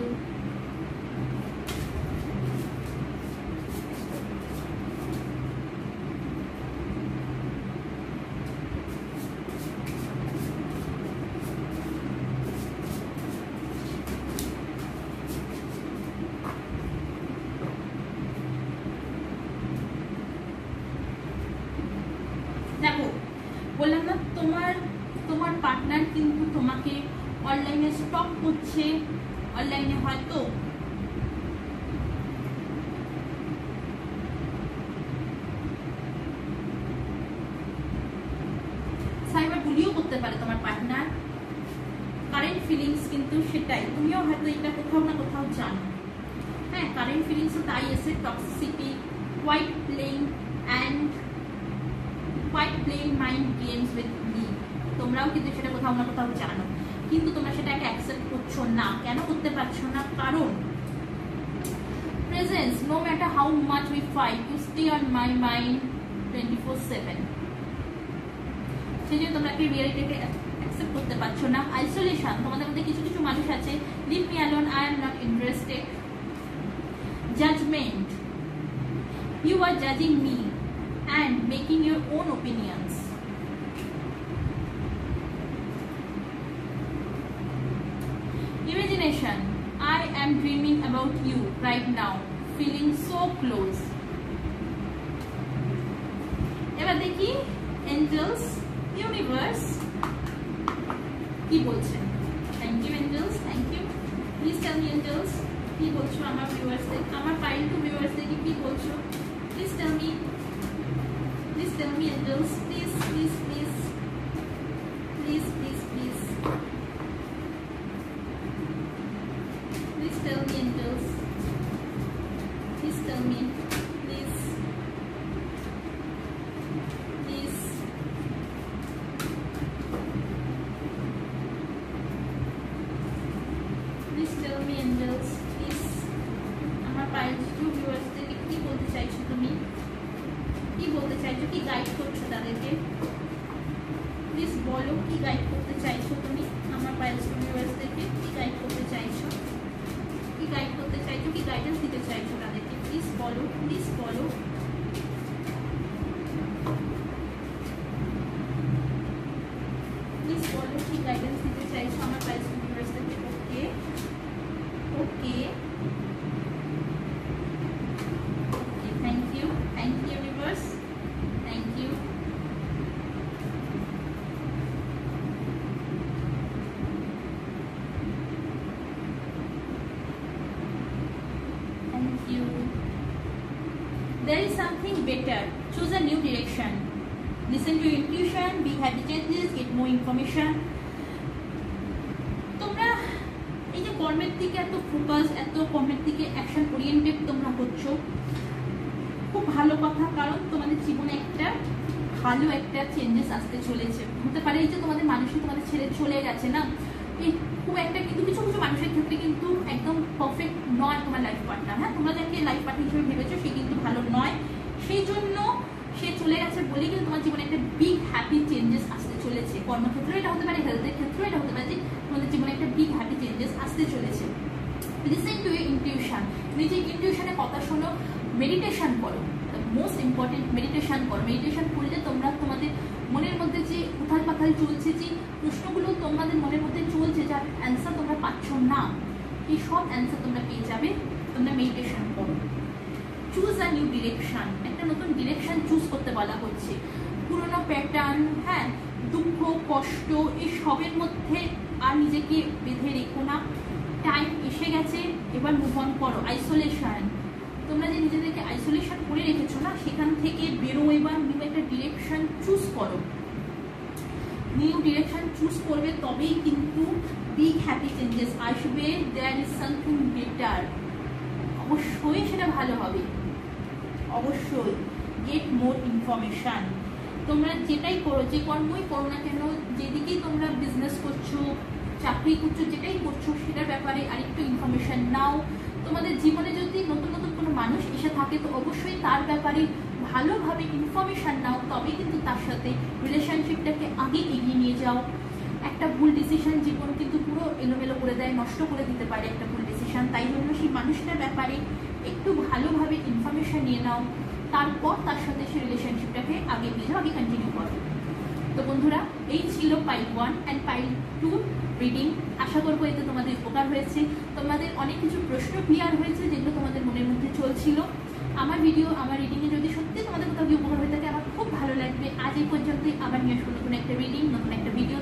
দেখো বললাম না, তোমার পার্টনার কিন্তু তোমাকে অনলাইনে স্টক করছে, অনলাইনে হয়তো সাইবার বুলিও করতে পারে তোমার পার্টনার। কারেন্ট ফিলিংস কিন্তু সেটাই, তুমিও হয়তো এটা কোথাও না কোথাও জানো। হ্যাঁ, কারেন্ট ফিলিংসও তাই এসে toxicity, white playing mind games with me. তোমরাও কিন্তু সেটা কোথাও না কোথাও জানো, কিন্তু তোমরা সেটাকে অ্যাকসেপ্ট করছো না। কেন করতে পারছো না? কারণ presence, no matter how much we fight, you stay on my mind 24/7। সেই জন্য তোমরা কি রিয়েলিটিকে অ্যাকসেপ্ট করতে পারছো না। আইসোলেশন, তোমাদের মধ্যে কিছু কিছু মানুষ আছে, leave me alone, I am not interested. Judgement, you are judging me and making your own opinions. Imagination, I am dreaming about you right now, feeling so close. এবার দেখি এঞ্জেলস ইউনিভার্স কি বলছে। Thank you angels, thank you. Please tell me angels কি বলছো আমার ভিউয়ার্সদের, আমার pile two ভিউয়ার্সদেরকে কি বলছো। Please tell me, please tell me angels, please please please please please please please tell me angels, please tell me, please please. Please tell me angels, please. আমার pile two ভিউয়ার্সদেরকে কি বলতে চাইছো তুমি, কি বলতে চাইছো, কি গাইড করছো তাদেরকে, প্লিজ বলো কি গাইড করতে চাইছো তুমি আমার পাইল টু ভিউয়ার্সদেরকে, কি গাইড করতে চাইছো, কি গাইড করতে চাইছো, কি গাইডেন্স দিতে চাইছো তাদেরকে, প্লিজ বলো, প্লিজ বলো। প্লিজ বলো কি গাইডেন্স দিতে চাইছো আমার পাইল টু ভিউয়ার্সদেরকে। Okay okay okay, thank you universe, thank you. Thank you. There is something better. Choose a new direction. Listen to your intuition. Be happy changes. Get more information. তোমরা এই যে কর্মের দিকে এত ফোকাস, এত কর্মের দিকে অ্যাকশন ওরিয়েন্টেড তোমরা হচ্ছ, খুব ভালো কথা। কারণ তোমাদের জীবনে একটা ভালো একটা চেঞ্জেস আসতে চলেছে। হতে পারে এই যে তোমাদের মানুষই তোমাদের ছেড়ে চলে গেছে না, এই খুব একটা, কিন্তু কিছু কিছু মানুষের ক্ষেত্রে কিন্তু একদম পারফেক্ট নয় তোমার লাইফ পার্টনার। হ্যাঁ, তোমরা যাকে লাইফ পার্টনার হিসেবে ভেবেছো সে কিন্তু ভালো নয়, সেই জন্য সে চলে গেছে বলেই কিন্তু তোমার জীবনে একটা বিগ হ্যাপি চেঞ্জেস আসতে চলেছে। কর্মক্ষেত্রে এটা হতে পারে, হেলথের ক্ষেত্রেও এটা হতে পারে যে তোমাদের জীবনে একটা বিগ হ্যাপি চেঞ্জেস আসতে চলেছে। লিসেন টু ইউর ইনটিউশন, নিজের ইনটিউশনের কথা শোনো, মেডিটেশন করো, মোস্ট ইম্পর্টেন্ট মেডিটেশন করো। মেডিটেশন করলে তোমরা তোমাদের মনের মধ্যে যে উথাল পাথাল চলছে, যে প্রশ্নগুলো তোমাদের মনের মধ্যে চলছে, যার অ্যান্সার তোমরা পাচ্ছ না, এই সব অ্যান্সার তোমরা পেয়ে যাবে তোমরা মেডিটেশন করো। চুজ আ নিউ ডিরেকশন, একটা নতুন ডিরেকশন চুজ করতে বলা হচ্ছে। পুরোনো প্যাটার্ন, হ্যাঁ, দুঃখ কষ্ট এই সবের মধ্যে আর নিজেকে বেঁধে রেখো না। টাইম এসে গেছে, এবার মুভ অন করো। আইসোলেশন, তোমরা যে নিজেদেরকে আইসোলেশন করে রেখেছো না, সেখান থেকে বেরো, এবার নিউ একটা ডিরেকশন চুজ করো। নিউ ডিরেকশন চুজ করবে তবেই কিন্তু বিগ হ্যাপি চেঞ্জেস আসবে। দেয়ার ইজ সামথিং বেটার, অবশ্যই সেটা ভালো হবে, অবশ্যই। গেট মোর ইনফরমেশন, তোমরা যেটাই করো, যে কর্মই করো না কেন, যেদিকেই তোমরা বিজনেস করছো, চাকরি করছো, যেটাই করছো সেটার ব্যাপারে আরেকটু ইনফরমেশন নাও। তোমাদের জীবনে যদি নতুন নতুন কোনো মানুষ এসে থাকে তো অবশ্যই তার ব্যাপারে ভালোভাবে ইনফরমেশন নাও, তবেই কিন্তু তার সাথে রিলেশনশিপটাকে আগে এগিয়ে নিয়ে যাও। একটা ভুল ডিসিশন জীবন কিন্তু পুরো এলোমেলো করে দেয়, নষ্ট করে দিতে পারে একটা ভুল ডিসিশন। তাই জন্য সেই মানুষটার ব্যাপারে একটু ভালোভাবে ইনফরমেশন নিয়ে নাও, তারপর তার সাথে সেই রিলেশনশিপটাকে আগে নিয়ে যাও, আগে কন্টিনিউ করো। তো বন্ধুরা, এই ছিল পাইল 1 অ্যান্ড পাইল 2 রিডিং। আশা করবো এতে তোমাদের উপকার হয়েছে, তোমাদের অনেক কিছু প্রশ্ন ক্লিয়ার হয়েছে যেগুলো তোমাদের মনের মধ্যে চলছিল। আমার ভিডিও, আমার রিডিংয়ে যদি সত্যি তোমাদের কোথাও কি উপকার হয়ে থাকে আমার খুব ভালো লাগবে। আজ এই পর্যন্তই, আবার নিয়ে আসবো নতুন একটা রিডিং, নতুন একটা ভিডিও।